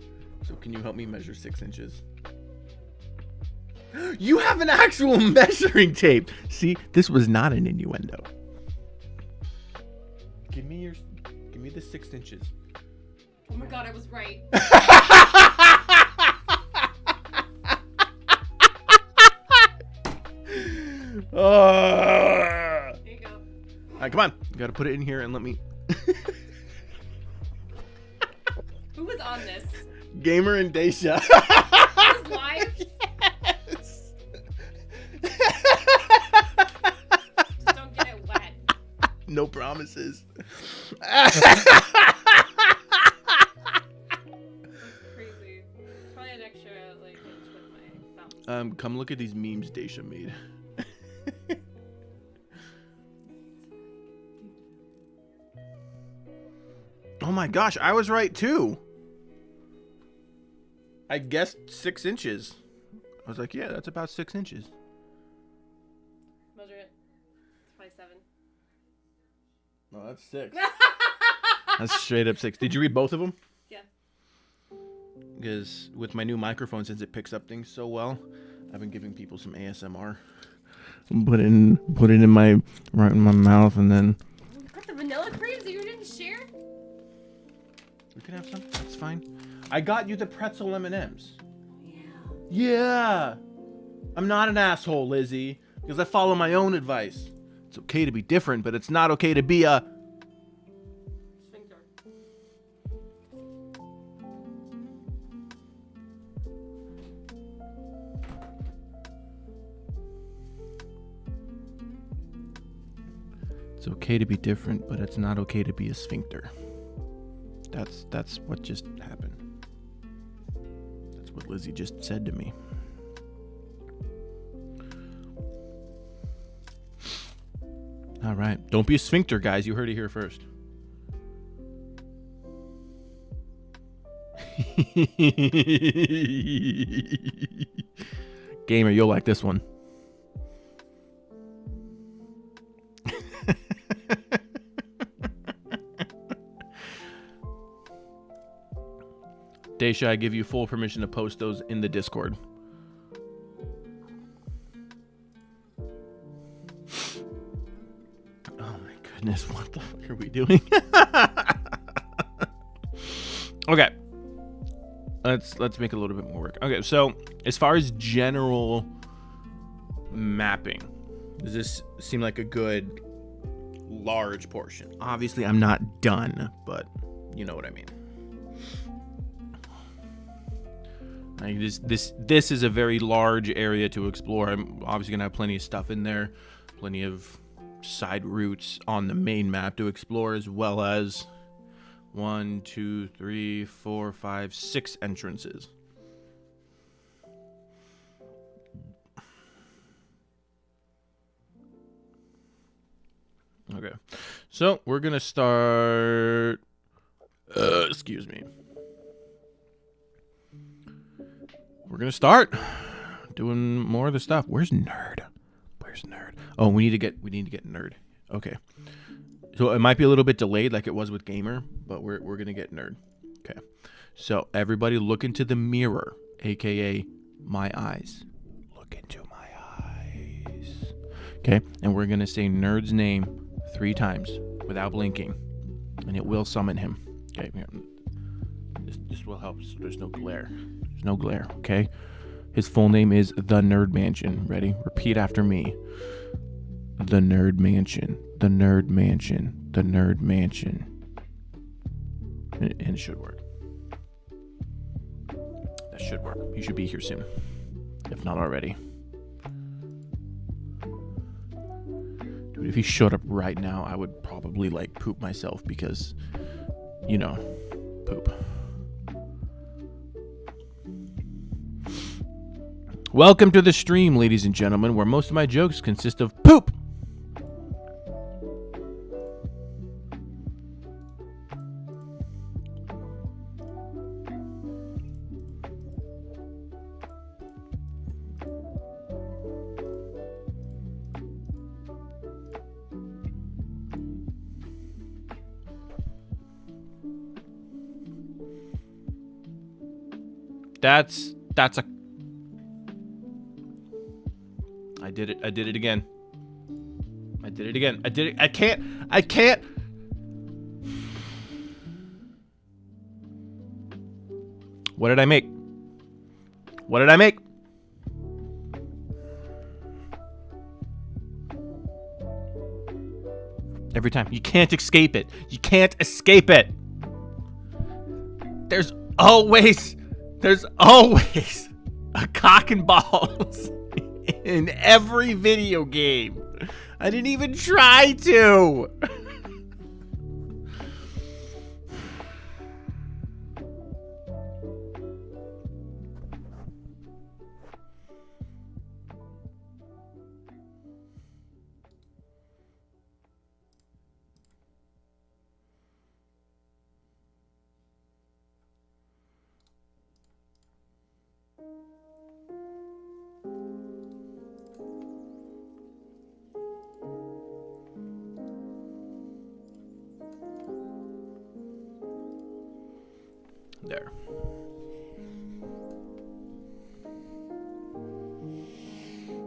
So can you help me measure 6 inches? You have an actual measuring tape. See, this was not an innuendo. Give me the 6 inches. oh my god, I was right. There you go. All right, come on. You gotta put it in here and let me. Who was on this? Gamer and Daisha. This was live? Yes. Just don't get it wet. No promises. Crazy. Probably an extra like inch with my thumb. Come look at these memes Daisha made. Oh my gosh, I was right too. I guessed 6 inches. I was like, yeah, that's about 6 inches. Measure it. 27. No, that's 6. That's straight up 6. Did you read both of them? Yeah. Because with my new microphone, since it picks up things so well, I've been giving people some ASMR. Put it in my right in my mouth, and then You got the vanilla creams that you didn't share? you can have some. That's fine. I got you the pretzel M&Ms. Yeah. Yeah. I'm not an asshole, Lizzie, because I follow my own advice. It's okay to be different, but it's not okay to be a. Sphincter. It's okay to be different, but it's not okay to be a sphincter. That's what just happened. That's what Lizzie just said to me. All right. Don't be a sphincter, guys. You heard it here first. Gamer, you'll like this one. Daisha, I give you full permission to post those in the Discord. Oh my goodness, what the fuck are we doing? Okay. Let's make it a little bit more work. Okay, so as far as general mapping, does this seem like a good large portion? Obviously, I'm not done, but you know what I mean. Like this is a very large area to explore. I'm obviously gonna have plenty of stuff in there, plenty of side routes on the main map to explore, as well as 1, 2, 3, 4, 5, 6 entrances. Okay, so we're gonna start. Excuse me. We're gonna start doing more of the stuff. Where's Nerd? Where's Nerd? Oh, we need to get Nerd. Okay. So it might be a little bit delayed like it was with Gamer, but we're gonna get Nerd. Okay. So everybody look into the mirror, aka my eyes. Look into my eyes. Okay, and we're gonna say Nerd's name 3 times without blinking. And it will summon him. Okay, here. Just this will help so there's no glare. There's no glare, okay? His full name is The Nerd Mansion. Ready? Repeat after me. The Nerd Mansion. The Nerd Mansion. The Nerd Mansion. And it should work. That should work. He should be here soon. If not already. Dude, if he showed up right now, I would probably like poop myself because, you know, poop. Welcome to the stream, ladies and gentlemen, where most of my jokes consist of poop. That's a... I did it again. I did it. I can't. What did I make? Every time. You can't escape it. There's always a cock and balls in every video game. I didn't even try to. There.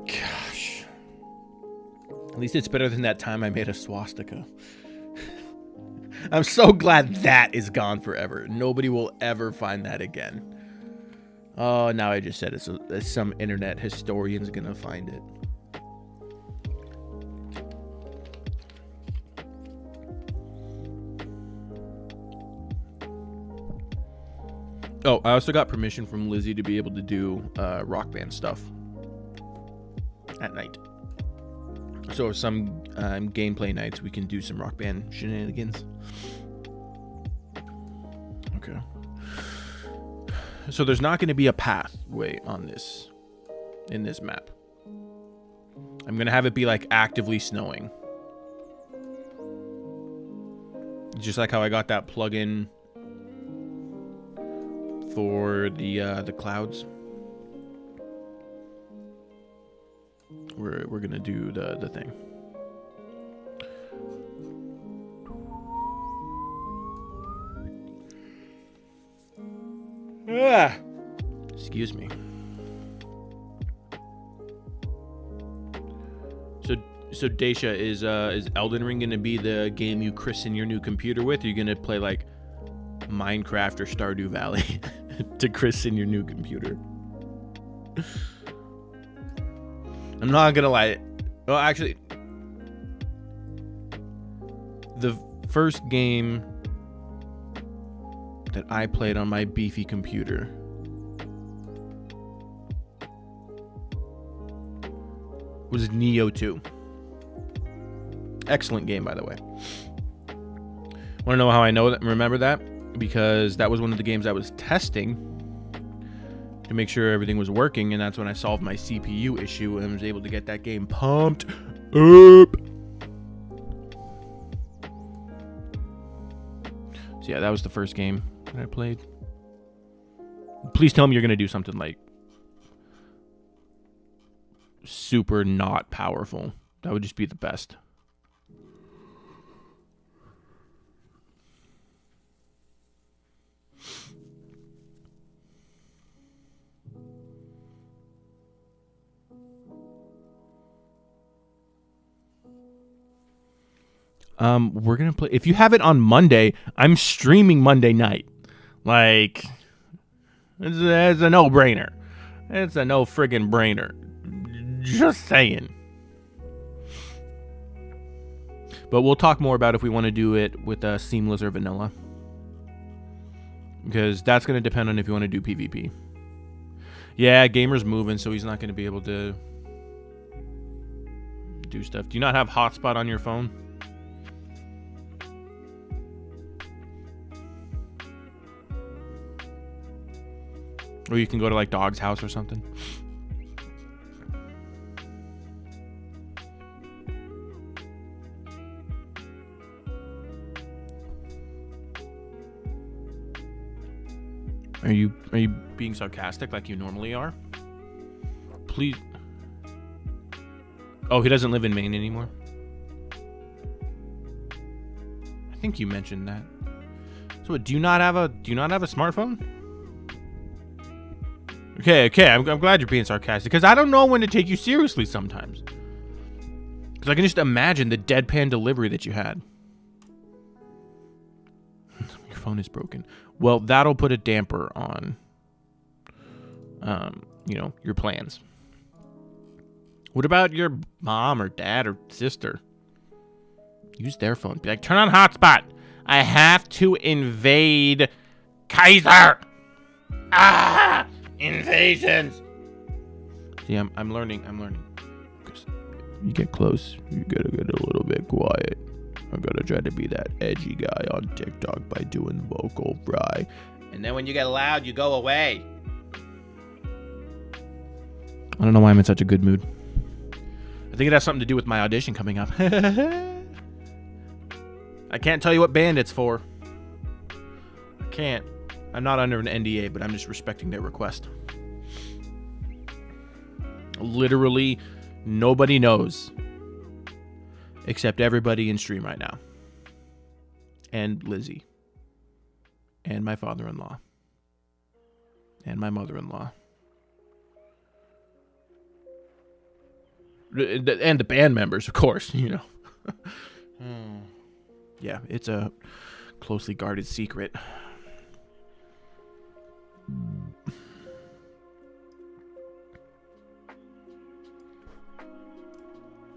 Gosh. At least it's better than that time I made a swastika. I'm so glad that is gone forever. Nobody will ever find that again. Oh, now I just said it's some internet historian's gonna find it. Oh, I also got permission from Lizzie to be able to do Rock Band stuff at night. So some gameplay nights we can do some Rock Band shenanigans. Okay. So there's not going to be a pathway on this, in this map. I'm going to have it be like actively snowing. Just like how I got that plugin for the clouds. We're gonna do the thing. Ah, excuse me. So Daisha, is Elden Ring gonna be the game you christen your new computer with? Or are you gonna play like Minecraft or Stardew Valley to christen your new computer? I'm not gonna lie. Well, actually, the first game that I played on my beefy computer was Neo 2. Excellent game, by the way. Want to know how I know that? Remember that? Because that was one of the games I was testing to make sure everything was working, and that's when I solved my CPU issue and was able to get that game pumped up. So yeah, that was the first game that I played. Please tell me you're gonna do something like super not powerful. That would just be the best. We're gonna play. If you have it on Monday, I'm streaming Monday night. Like, It's a no-brainer. It's a no friggin' brainer. Just saying. But we'll talk more about if we want to do it with seamless or vanilla. Because that's going to depend on if you want to do PvP. Yeah, Gamer's moving, so he's not going to be able to do stuff. Do you not have hotspot on your phone? Or you can go to like Dog's house or something. Are you being sarcastic like you normally are? Please. Oh, he doesn't live in Maine anymore. I think you mentioned that. So, what, do you not have a smartphone? Okay. I'm glad you're being sarcastic because I don't know when to take you seriously sometimes. Because I can just imagine the deadpan delivery that you had. Your phone is broken. Well, that'll put a damper on, your plans. What about your mom or dad or sister? Use their phone. Be like, turn on hotspot. I have to invade Kaiser. Ah, invasions. See, I'm learning. Because you get close, you gotta get a little bit quiet. I gotta try to be that edgy guy on TikTok by doing vocal fry. And then when you get loud, you go away. I don't know why I'm in such a good mood. I think it has something to do with my audition coming up. I can't tell you what band it's for. I can't. I'm not under an NDA, but I'm just respecting their request. Literally, nobody knows. Except everybody in stream right now. And Lizzie. And my father-in-law. And my mother-in-law. And the band members, of course, Yeah, it's a closely guarded secret.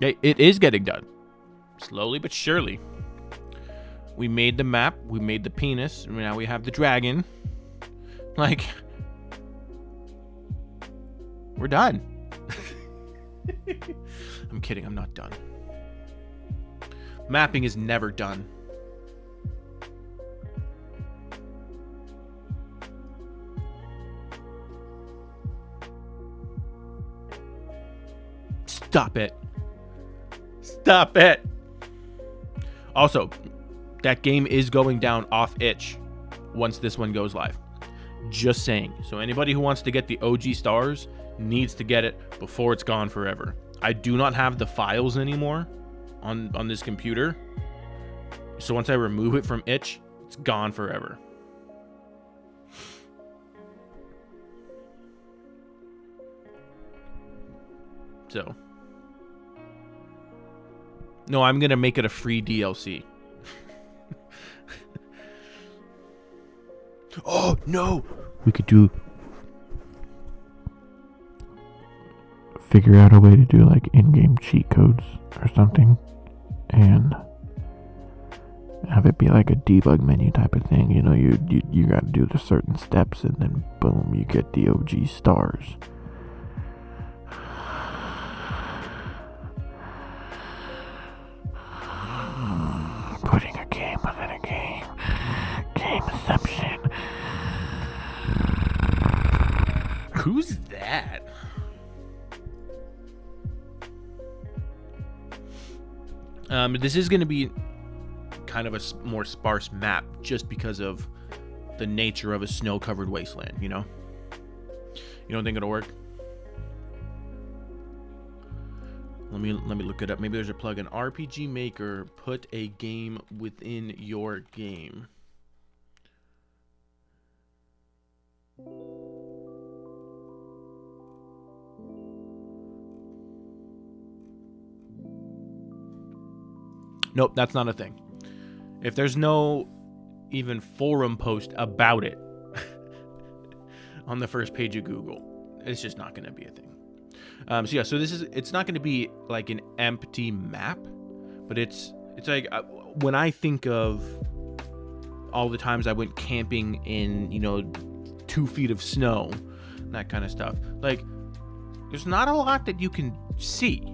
It is getting done. Slowly but surely. We made the map. We made the penis. Now we have the dragon. Like, we're done. I'm kidding. I'm not done. Mapping is never done. Stop it. Stop it. Also, that game is going down off itch once this one goes live. Just saying. So anybody who wants to get the OG stars needs to get it before it's gone forever. I do not have the files anymore on this computer. So once I remove it from itch, it's gone forever. So. No, I'm going to make it a free DLC. Oh, no. We could figure out a way to do like in-game cheat codes or something and have it be like a debug menu type of thing. You know, you got to do the certain steps and then boom, you get the OG stars. Putting a game within a game. Gameception. Who's that? This is going to be kind of a more sparse map just because of the nature of a snow-covered wasteland, you know? You don't think it'll work? Let me look it up. Maybe there's a plugin. RPG Maker, put a game within your game. Nope, that's not a thing. If there's no even forum post about it, on the first page of Google. It's just not going to be a thing. So it's not going to be like an empty map, but it's like when I think of all the times I went camping in, 2 feet of snow, that kind of stuff. Like, there's not a lot that you can see.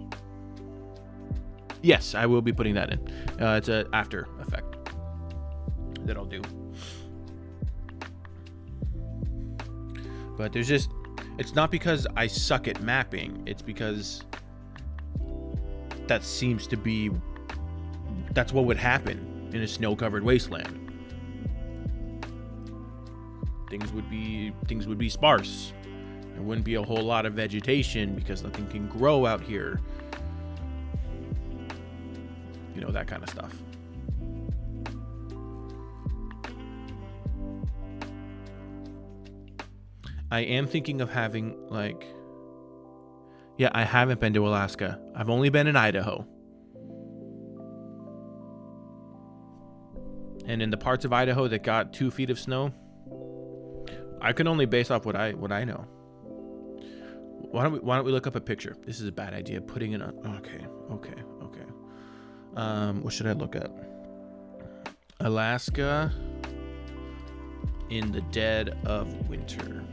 Yes, I will be putting that in. It's an after effect that I'll do. But it's not because I suck at mapping. It's because that's what would happen in a snow-covered wasteland. Things would be sparse. There wouldn't be a whole lot of vegetation because nothing can grow out here. That kind of stuff. I am thinking of having I haven't been to Alaska. I've only been in Idaho. And in the parts of Idaho that got 2 feet of snow, I can only base off what I know. Why don't we look up a picture? This is a bad idea. Putting it on. Okay. What should I look at? Alaska in the dead of winter.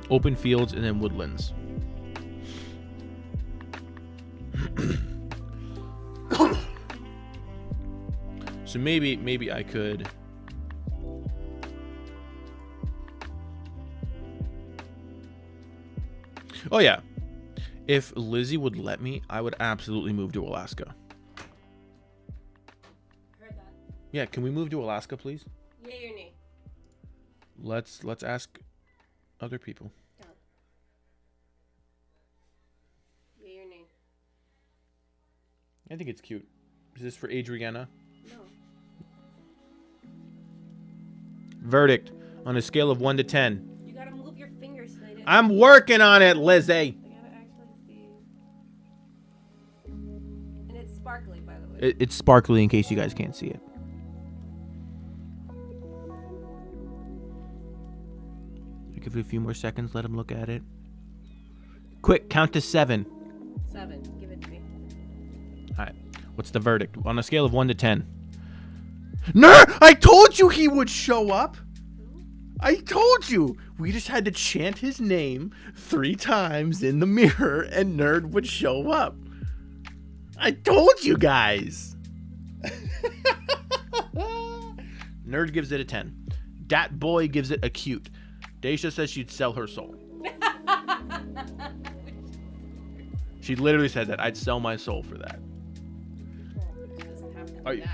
Open fields and then woodlands. So maybe I could. Oh yeah, if Lizzie would let me, I would absolutely move to Alaska. Heard that. Yeah, can we move to Alaska, please? Yay or nay? Let's ask other people. Done. Yay or nay? I think it's cute. Is this for Adriana? No. Verdict on a scale of 1 to 10. You gotta move your fingers so they didn't. I'm working on it, Lizzie. I gotta actually see. And it's sparkly, by the way. It's sparkly in case you guys can't see it. Give it a few more seconds. Let him look at it. Quick, count to 7. 7. Give it to me. All right. What's the verdict on a scale of 1 to 10? Nerd! I told you he would show up. I told you. We just had to chant his name 3 times in the mirror, and Nerd would show up. I told you guys. Nerd gives it a 10. Dat Boy gives it a cute. Daisha says she'd sell her soul. She literally said that. I'd sell my soul for that.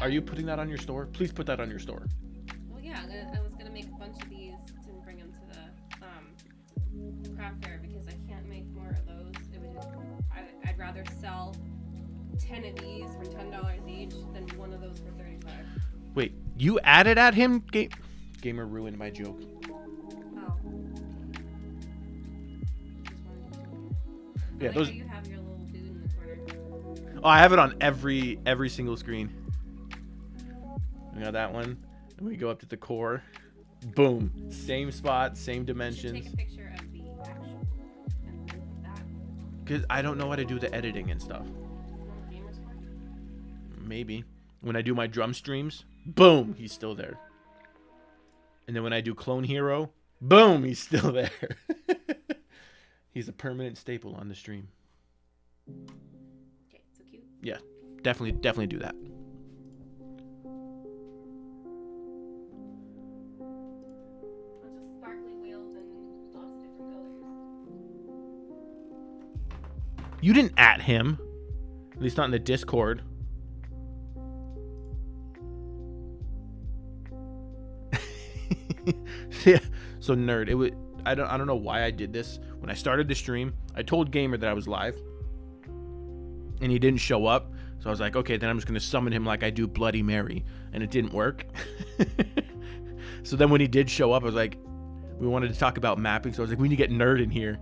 Are you putting that on your store? Please put that on your store. Well, yeah, I was gonna make a bunch of these to bring them to the craft fair because I can't make more of those. I'd rather sell 10 of these for $10 each than one of those for $35. Wait, you added at him? Gamer ruined my joke. Oh. Yeah, those. You have your little dude in the corner. Oh, I have it on every single screen. We got that one, and we go up to the core. Boom, same spot, same dimensions. You should take a picture of the actual, and then put that. Because I don't know how to do the editing and stuff. Gamers Club? Maybe when I do my drum streams, boom, he's still there. And then when I do Clone Hero, boom, he's still there. He's a permanent staple on the stream. Okay, so cute. Yeah, definitely do that. Bunch of sparkly wheels and lots of different colors. You didn't at him, at least not in the Discord. Yeah, so Nerd, it was. I don't know why I did this. When I started the stream, I told Gamer that I was live, and he didn't show up. So I was like, okay, then I'm just gonna summon him like I do Bloody Mary, and it didn't work. So then when he did show up, I was like, we wanted to talk about mapping, so I was like, we need to get Nerd in here.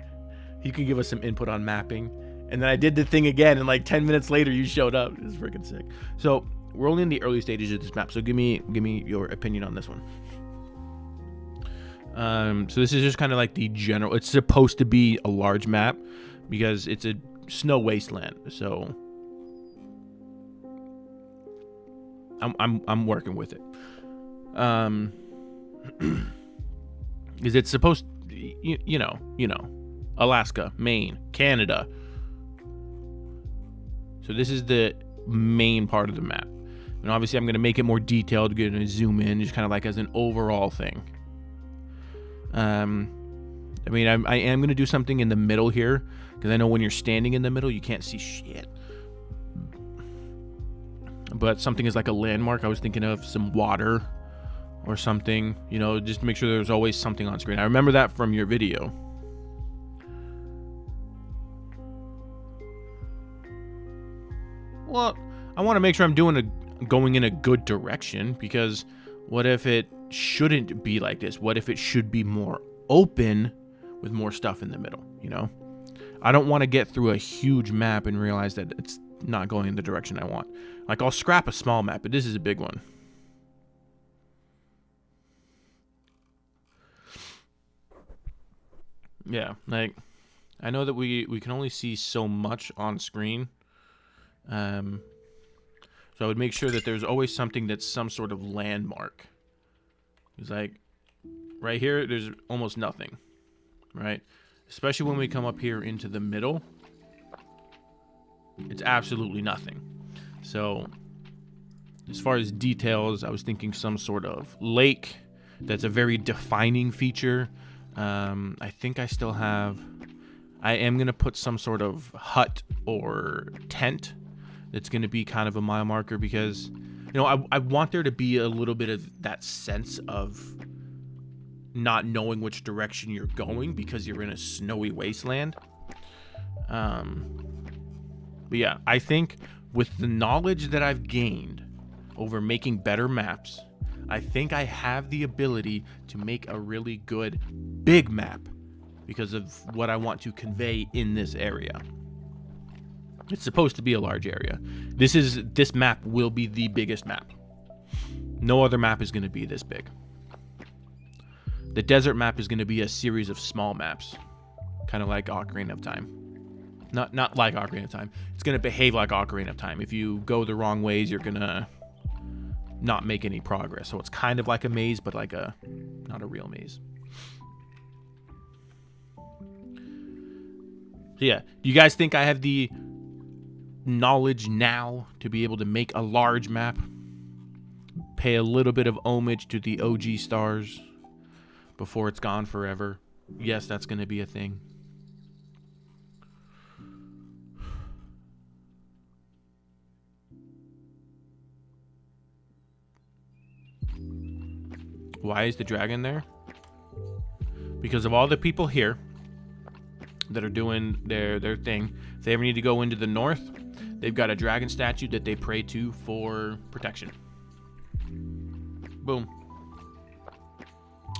He can give us some input on mapping, And then I did the thing again, and like 10 minutes later, you showed up. It was freaking sick. So we're only in the early stages of this map. So give me your opinion on this one. So this is just kind of like the general. It's supposed to be a large map because it's a snow wasteland. So I'm working with it. Is it supposed you know, Alaska, Maine, Canada. So this is the main part of the map. And obviously I'm going to make it more detailed, going to zoom in just kind of like as an overall thing. I mean, I am going to do something in the middle here because I know when you're standing in the middle, you can't see shit. But something is like a landmark. I was thinking of some water or something, you know, just make sure there's always something on screen. I remember that from your video. Well, I want to make sure I'm going in a good direction, because what if it shouldn't be like this? What if it should be more open with more stuff in the middle, you know? I don't want to get through a huge map and realize that it's not going in the direction I want. Like, I'll scrap a small map, but this is a big one. Yeah, like, I know that we can only see so much on screen. So I would make sure that there's always something that's some sort of landmark. It's like, right here, there's almost nothing, right? Especially when we come up here into the middle, it's absolutely nothing. So as far as details, I was thinking some sort of lake that's a very defining feature. I think I still have, I am going to put some sort of hut or tent that's going to be kind of a mile marker, because, you know, I want there to be a little bit of that sense of not knowing which direction you're going because you're in a snowy wasteland. But yeah, I think with the knowledge that I've gained over making better maps, I think I have the ability to make a really good big map because of what I want to convey in this area. It's supposed to be a large area. This map will be the biggest map. No other map is going to be this big. The desert map is going to be a series of small maps, kind of like Ocarina of Time. Not like Ocarina of Time. It's going to behave like Ocarina of Time. If you go the wrong ways, you're going to not make any progress. So it's kind of like a maze, but like not a real maze. So yeah, do you guys think I have the knowledge now to be able to make a large map, pay a little bit of homage to the OG stars before it's gone forever? Yes, that's going to be a thing. Why is the dragon there? Because of all the people here that are doing their thing. If they ever need to go into the north, they've got a dragon statue that they pray to for protection. Boom.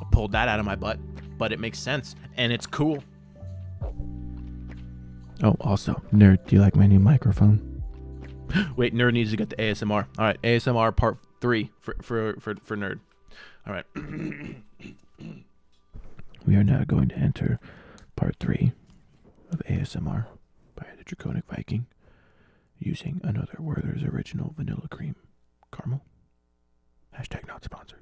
I pulled that out of my butt, but it makes sense, and it's cool. Oh, also, Nerd, do you like my new microphone? Wait, Nerd needs to get the ASMR. All right, ASMR part 3 for Nerd. All right. We are now going to enter part 3 of ASMR by the Draconic Viking, using another Werther's Original Vanilla Cream Caramel. # not sponsored.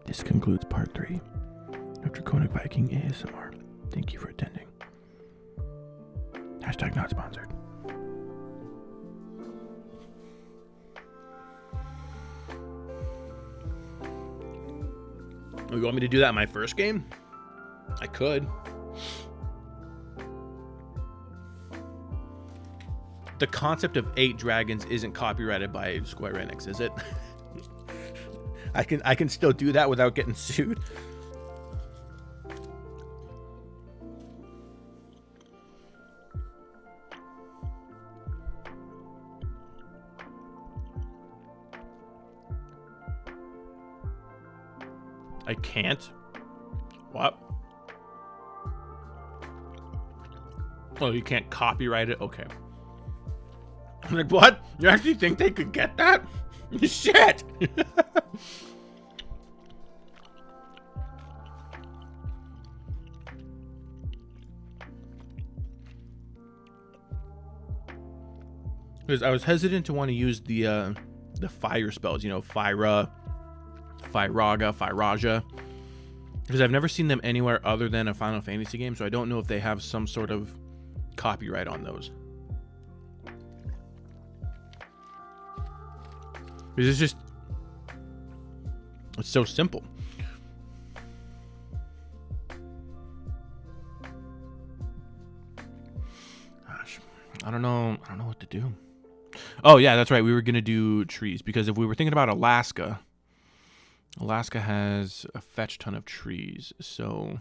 This concludes part 3 of Draconic Viking ASMR. Thank you for attending. # not sponsored. Oh, you want me to do that in my first game? I could. The concept of 8 dragons isn't copyrighted by Square Enix, is it? I can still do that without getting sued. I can't. What? Oh, you can't copyright it? Okay. I'm like, what? You actually think they could get that? Shit! Because I was hesitant to want to use the fire spells, you know, Fyra, Fyraga, Fyraja. Because I've never seen them anywhere other than a Final Fantasy game, so I don't know if they have some sort of copyright on those. Because it's just... it's so simple. Gosh, I don't know what to do. Oh yeah, that's right. We were gonna do trees because if we were thinking about Alaska has a fetch ton of trees. So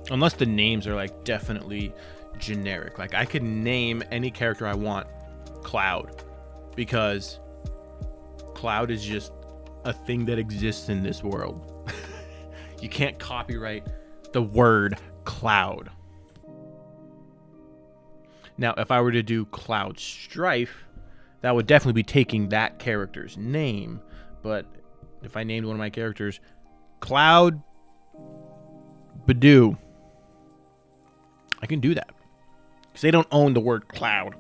unless the names are like definitely generic, like I could name any character I want Cloud, because Cloud is just a thing that exists in this world. You can't copyright the word Cloud. Now, if I were to do Cloud Strife, that would definitely be taking that character's name. But if I named one of my characters Cloud Badoo, I can do that because they don't own the word cloud.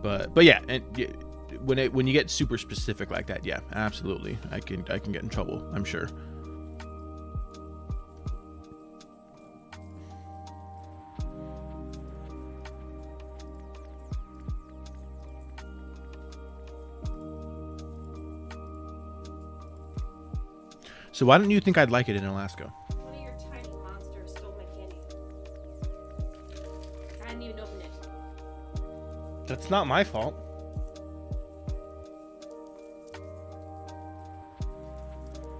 But yeah, and when you get super specific like that, yeah, absolutely, I can get in trouble, I'm sure. So why don't you think I'd like it in Alaska? One of your tiny monsters stole my candy. I didn't even open it. That's not my fault.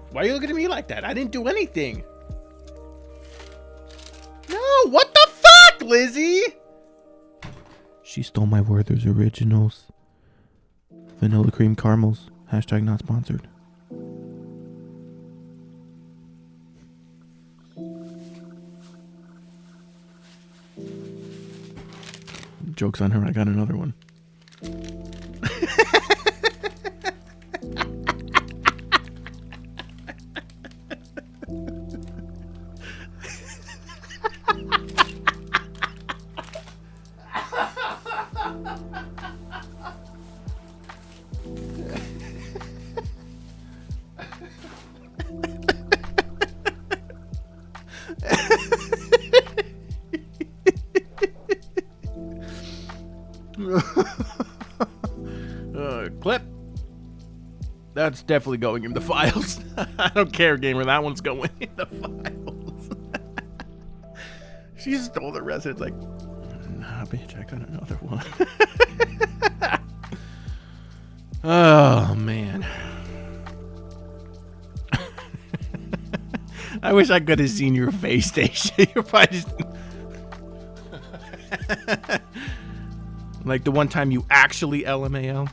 Why are you looking at me like that? I didn't do anything. No, what the fuck, Lizzie? She stole my Werther's Originals. Vanilla cream caramels. Hashtag not sponsored. Joke's on her, I got another one. Clip. That's definitely going in the files. I don't care, gamer. That one's going in the files. She stole the rest. It's like, nah, bitch, I got another one. Oh, man. I wish I could have seen your face, Station. You're probably just... like the one time you actually LMAO.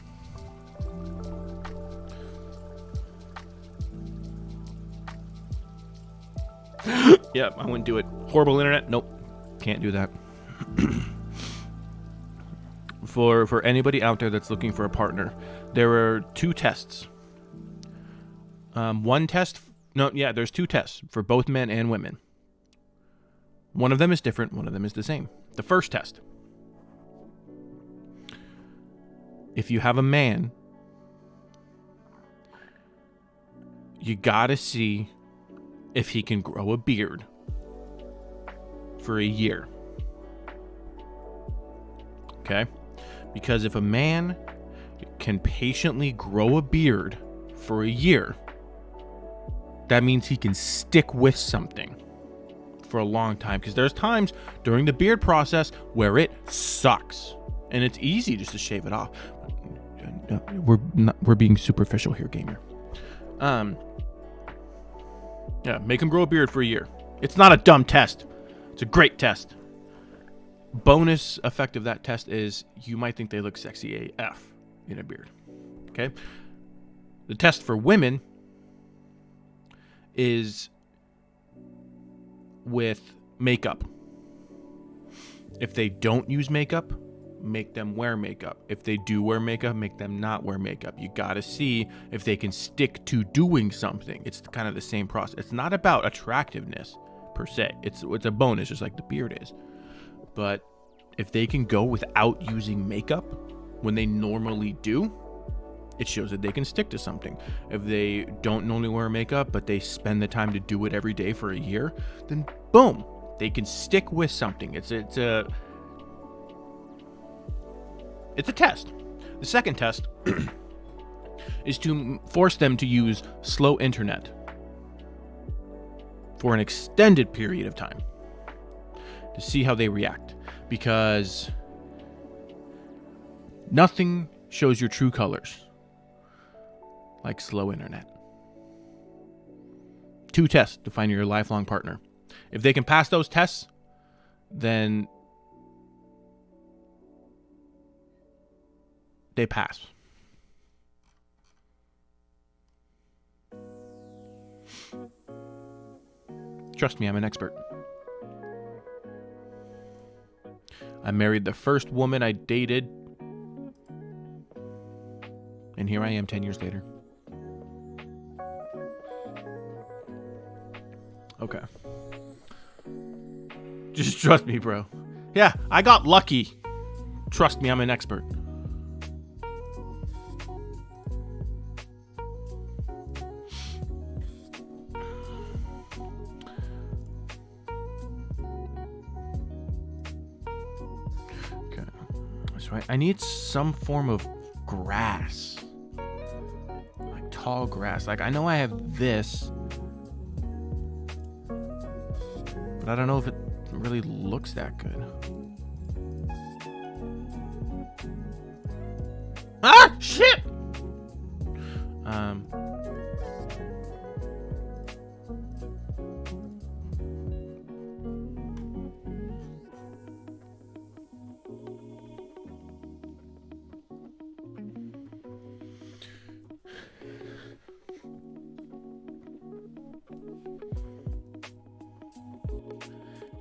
Yep, I wouldn't do it. Horrible internet. Nope, can't do that. For anybody out there that's looking for a partner, there are 2 tests. There's 2 tests for both men and women. One of them is different, one of them is the same. The first test. If you have a man, you gotta see if he can grow a beard for a year. Okay? Because if a man can patiently grow a beard for a year, that means he can stick with something for a long time. Because there's times during the beard process where it sucks. And it's easy just to shave it off. We're being superficial here, gamer. Yeah, make him grow a beard for a year. It's not a dumb test. It's a great test. Bonus effect of that test is you might think they look sexy AF in a beard. Okay? The test for women is with makeup. If they don't use makeup, make them wear makeup. If they do wear makeup, make them not wear makeup. You gotta see if they can stick to doing something. It's kind of the same process. It's not about attractiveness per se. It's a bonus, just like the beard is. But if they can go without using makeup when they normally do, it shows that they can stick to something. If they don't normally wear makeup, but they spend the time to do it every day for a year, then boom, they can stick with something. It's a test. The second test is to force them to use slow internet for an extended period of time to see how they react. Because nothing shows your true colors like slow internet. 2 tests to find your lifelong partner. If they can pass those tests, then they pass. Trust me, I'm an expert. I married the first woman I dated, and here I am 10 years later. Okay. Just trust me, bro. Yeah, I got lucky. Trust me, I'm an expert. Okay. So I need some form of grass. Like tall grass. Like I know I have this, but I don't know if it really looks that good. Ah, shit!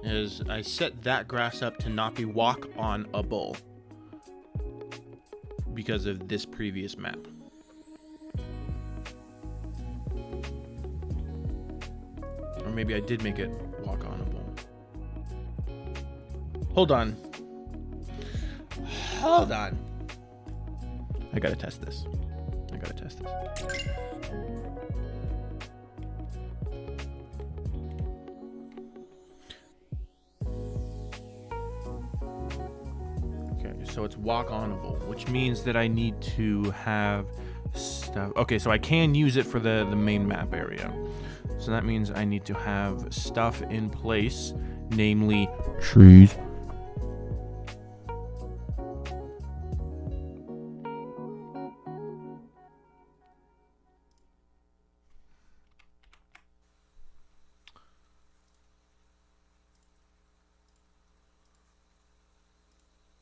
Is I set that grass up to not be walk-on-able because of this previous map. Or maybe I did make it walk-on-able. Hold on. Hold on. I gotta test this. So it's walk-onable, which means that I need to have stuff. Okay, so I can use it for the main map area. So that means I need to have stuff in place, namely trees.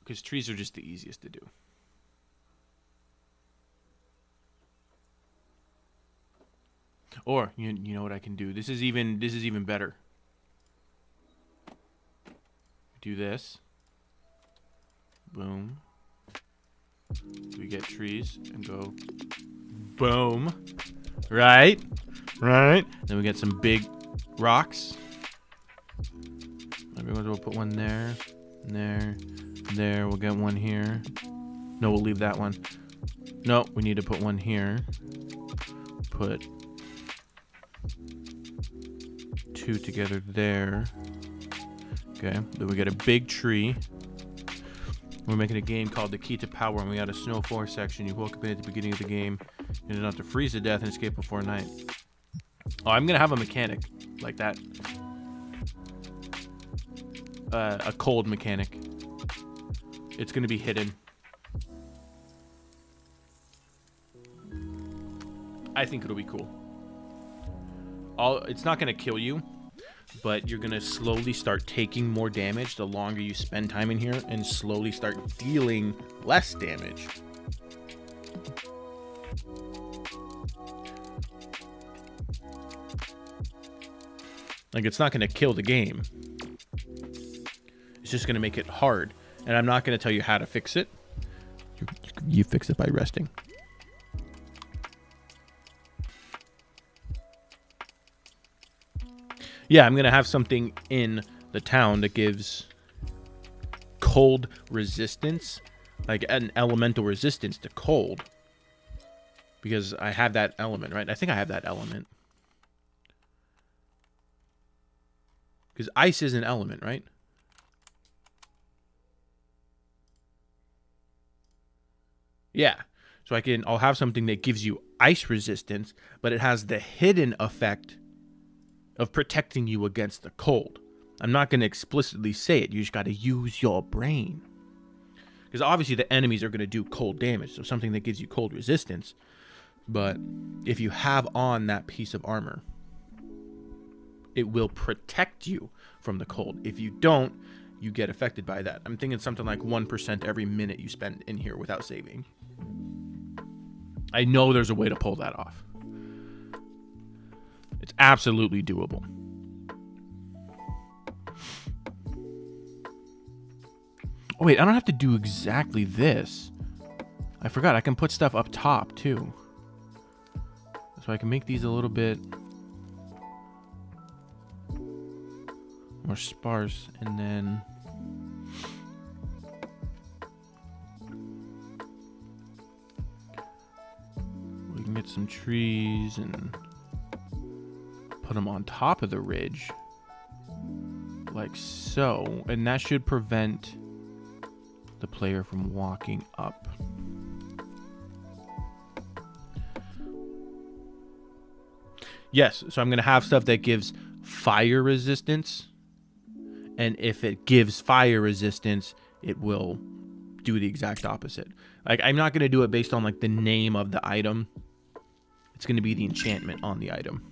Because trees are just the easiest to do. Or you know what I can do? This is even better. Do this. Boom. We get trees and go boom. Right? Right? Then we get some big rocks. Everyone's will put one there. There. There. We'll get one here. No, we'll leave that one. No, we need to put one here. Put 2 together there. Okay. Then we get a big tree. We're making a game called The Key to Power, and we got a snow forest section. You woke up in at the beginning of the game. You don't have to freeze to death and escape before night. Oh, I'm gonna have a mechanic like that. A cold mechanic. It's gonna be hidden. I think it'll be cool. It's not gonna kill you, but you're gonna slowly start taking more damage the longer you spend time in here, and slowly start dealing less damage. Like, it's not gonna kill the game. It's just gonna make it hard, and I'm not gonna tell you how to fix it. You fix it by resting. Yeah, I'm gonna have something in the town that gives cold resistance, like an elemental resistance to cold, because I have that element, right? I think I have that element, because ice is an element, right? Yeah, so I'll have something that gives you ice resistance, but it has the hidden effect of protecting you against the cold. I'm not going to explicitly say it. You just got to use your brain. Because obviously the enemies are going to do cold damage, so something that gives you cold resistance. But if you have on that piece of armor, it will protect you from the cold. If you don't, you get affected by that. I'm thinking something like 1% every minute you spend in here without saving. I know there's a way to pull that off. It's absolutely doable. Oh wait, I don't have to do exactly this. I forgot, I can put stuff up top too. So I can make these a little bit more sparse, and then we can get some trees and put them on top of the ridge like so, and that should prevent the player from walking up. Yes, so I'm going to have stuff that gives fire resistance, and if it gives fire resistance, it will do the exact opposite. Like, I'm not going to do it based on like the name of the item. It's going to be the enchantment on the item.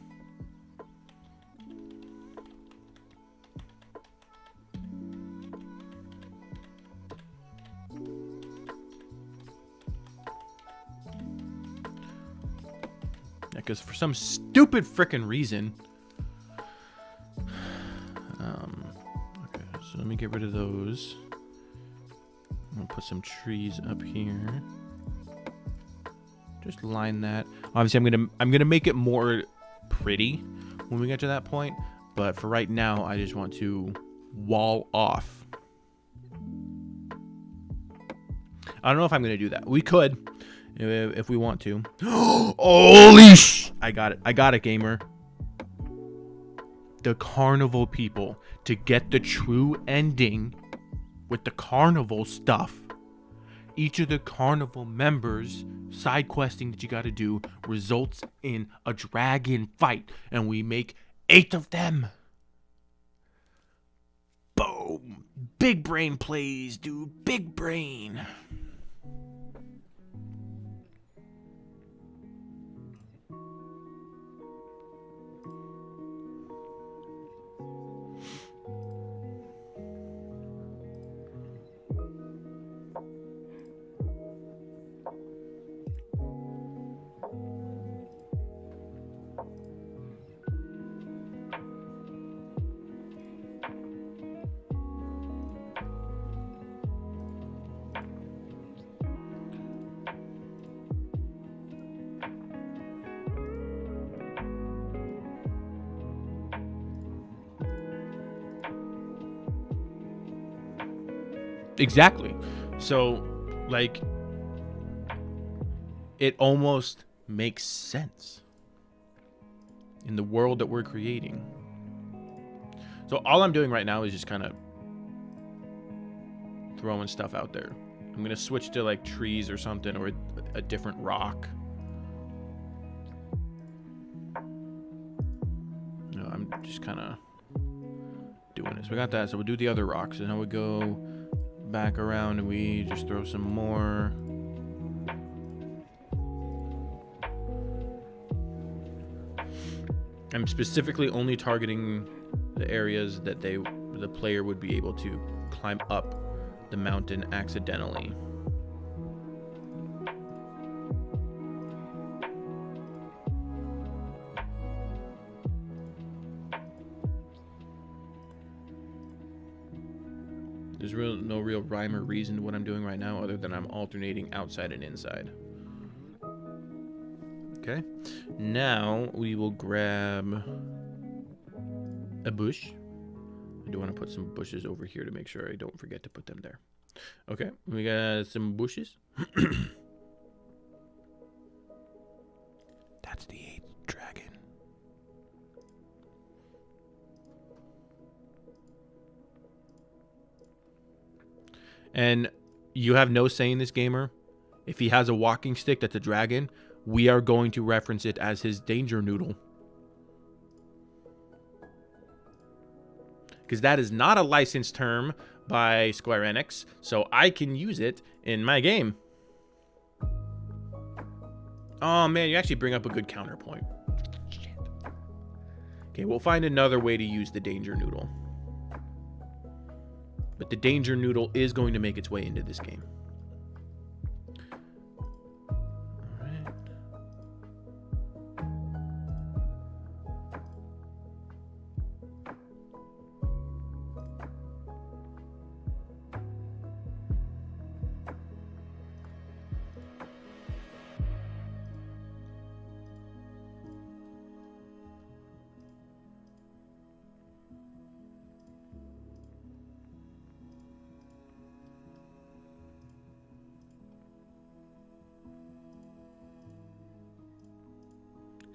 Because for some stupid frickin' reason, okay, so let me get rid of those. I'm gonna put some trees up here. Just line that. Obviously, I'm gonna make it more pretty when we get to that point. But for right now, I just want to wall off. I don't know if I'm gonna do that. We could. If we want to. Holy sh! I got it, gamer. The carnival people, to get the true ending with the carnival stuff, each of the carnival members side questing that you got to do results in a dragon fight, and we make 8 of them. Boom! Big brain plays, dude. Big brain. Exactly. So, like, it almost makes sense in the world that we're creating. So all I'm doing right now is just kind of throwing stuff out there. I'm going to switch to like trees or something, or a different rock. No, I'm just kind of doing this. We got that, so we'll do the other rocks. And now we go back around and we just throw some more. I'm specifically only targeting the areas that the player would be able to climb up the mountain accidentally. There's no real rhyme or reason to what I'm doing right now, other than I'm alternating outside and inside. Okay, now we will grab a bush. I do want to put some bushes over here to make sure I don't forget to put them there. Okay, we got some bushes. That's the 8th dragon. And you have no say in this, gamer. If he has a walking stick that's a dragon, we are going to reference it as his danger noodle. Because that is not a licensed term by Square Enix, so I can use it in my game. Oh man, you actually bring up a good counterpoint. Shit. Okay, we'll find another way to use the danger noodle. But the danger noodle is going to make its way into this game.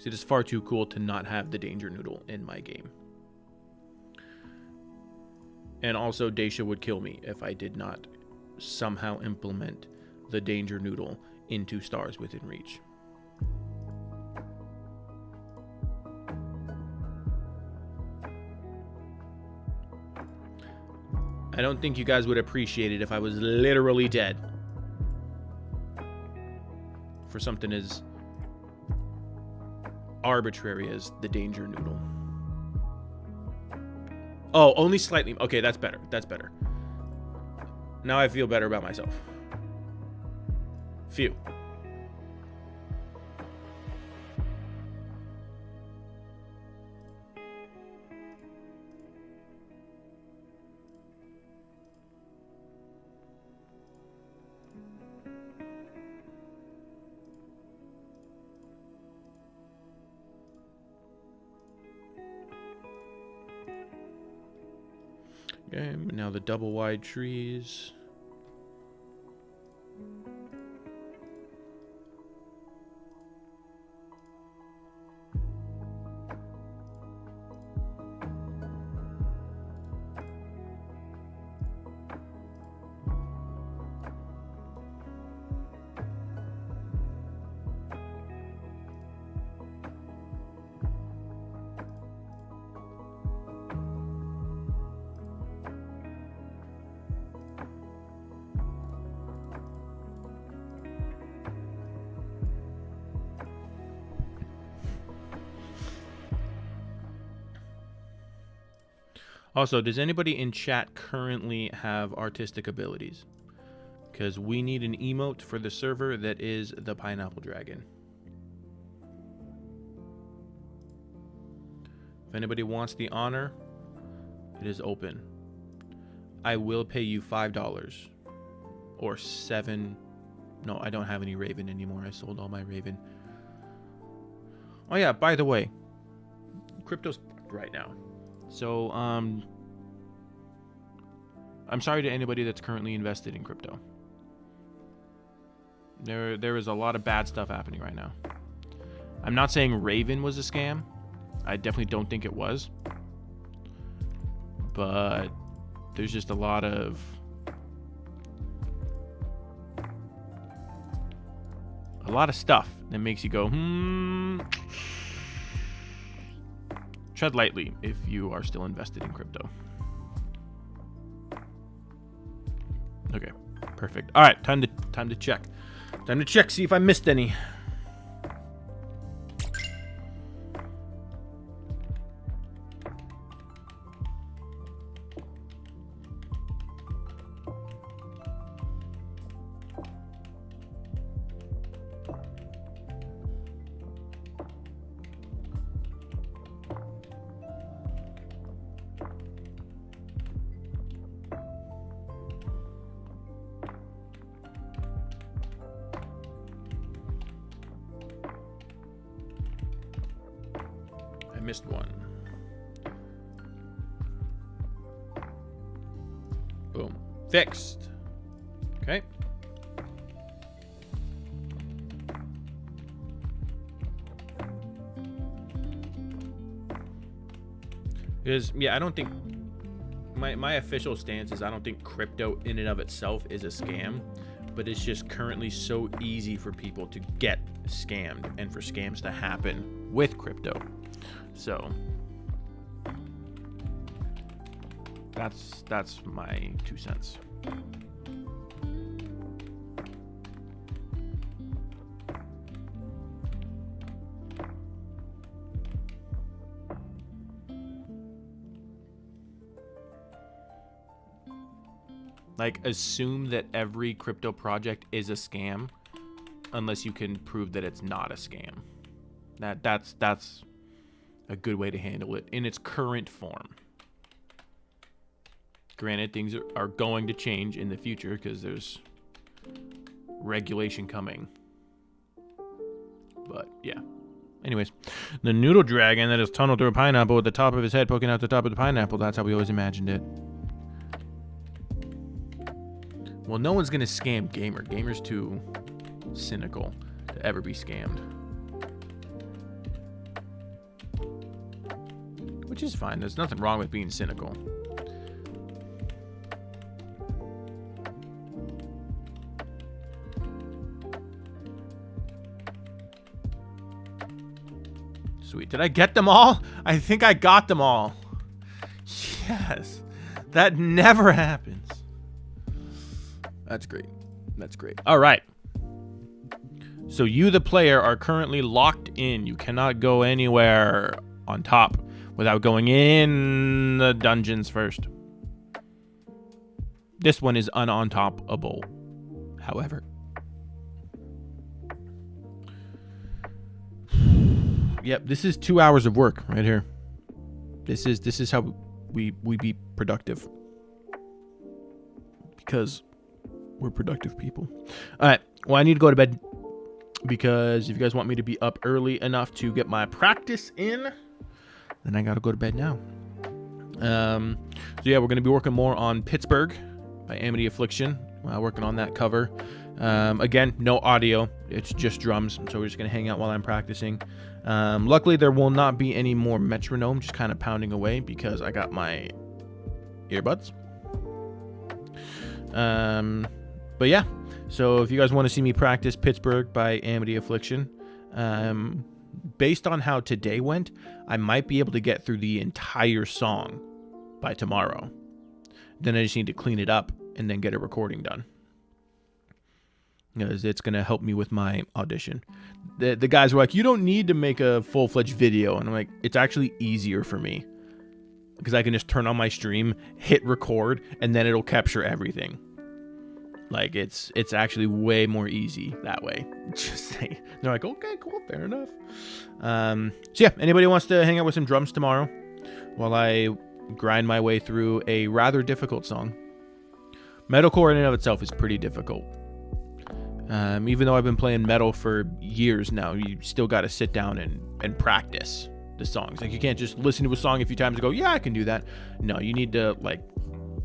It is far too cool to not have the danger noodle in my game. And also, Daisha would kill me if I did not somehow implement the danger noodle into Stars Within Reach. I don't think you guys would appreciate it if I was literally dead for something as arbitrary as the danger noodle. Oh, only slightly. Okay, that's better. That's better. Now I feel better about myself. Phew. Okay, now the double wide trees. Also, does anybody in chat currently have artistic abilities? Because we need an emote for the server that is the Pineapple Dragon. If anybody wants the honor, it is open. I will pay you $5 or $7. No, I don't have any Raven anymore. I sold all my Raven. Oh yeah, by the way, crypto's right now. So, I'm sorry to anybody that's currently invested in crypto. There is a lot of bad stuff happening right now. I'm not saying Raven was a scam. I definitely don't think it was. But there's just a lot of stuff that makes you go, Tread lightly if you are still invested in crypto. Okay, perfect. All right, time to check. Time to check, see if I missed any. I missed one. Boom. Fixed. Okay. Because, yeah, I don't think... My official stance is I don't think crypto in and of itself is a scam, but it's just currently so easy for people to get scammed and for scams to happen with crypto. So that's my 2 cents. Like, assume that every crypto project is a scam unless you can prove that it's not a scam. That's a good way to handle it in its current form. Granted, things are going to change in the future because there's regulation coming. But yeah. Anyways, the noodle dragon that is tunneled through a pineapple with the top of his head poking out the top of the pineapple. That's how we always imagined it. Well, no one's gonna scam Gamer. Gamer's too cynical to ever be scammed. Which is fine. There's nothing wrong with being cynical. Sweet. Did I get them all? I think I got them all. Yes. That never happens. That's great. That's great. All right. So you, the player, are currently locked in. You cannot go anywhere on top without going in the dungeons first. This one is un-on-top-able, however. Yep, this is 2 hours of work right here. This is how we be productive. Because we're productive people. All right. Well, I need to go to bed because if you guys want me to be up early enough to get my practice in, then I got to go to bed now. So yeah, we're going to be working more on Pittsburgh by Amity Affliction. Working on that cover. Again, no audio. It's just drums. So we're just going to hang out while I'm practicing. Luckily, there will not be any more metronome just kind of pounding away because I got my earbuds. But yeah, so if you guys want to see me practice Pittsburgh by Amity Affliction, based on how today went, I might be able to get through the entire song by tomorrow. Then I just need to clean it up and then get a recording done. Because it's going to help me with my audition. The guys were like, you don't need to make a full-fledged video. And I'm like, it's actually easier for me. Because I can just turn on my stream, hit record, and then it'll capture everything. Like, it's actually way more easy that way. Just say, they're like, okay, cool, fair enough. So yeah, anybody wants to hang out with some drums tomorrow while I grind my way through a rather difficult song. Metalcore in and of itself is pretty difficult. Even though I've been playing metal for years now, you still got to sit down and practice the songs. Like, you can't just listen to a song a few times and go, yeah, I can do that. No, you need to, like,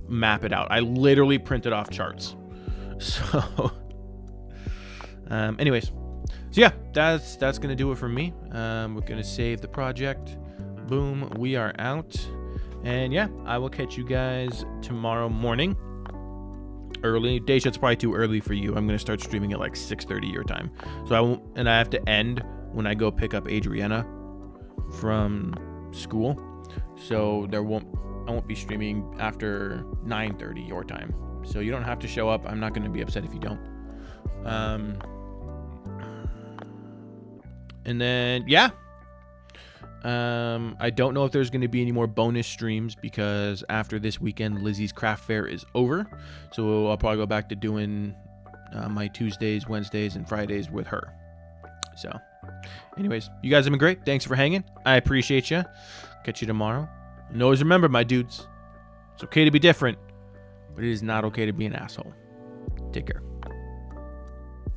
map it out. I literally printed off charts. So, anyways, so yeah, that's gonna do it for me. We're gonna save the project. Boom, we are out. And yeah, I will catch you guys tomorrow morning. Early. Day shift's probably too early for you. I'm gonna start streaming at like 6:30 your time. So I won't, and I have to end when I go pick up Adriana from school. So I won't be streaming after 9:30 your time. So you don't have to show up. I'm not gonna be upset if you don't. And then yeah. I don't know if there's going to be any more bonus streams because after this weekend, Lizzie's craft fair is over. So I'll probably go back to doing my Tuesdays, Wednesdays, and Fridays with her. So anyways, you guys have been great. Thanks for hanging. I appreciate you. Catch you tomorrow. And always remember, my dudes, it's okay to be different, but it is not okay to be an asshole. Take care.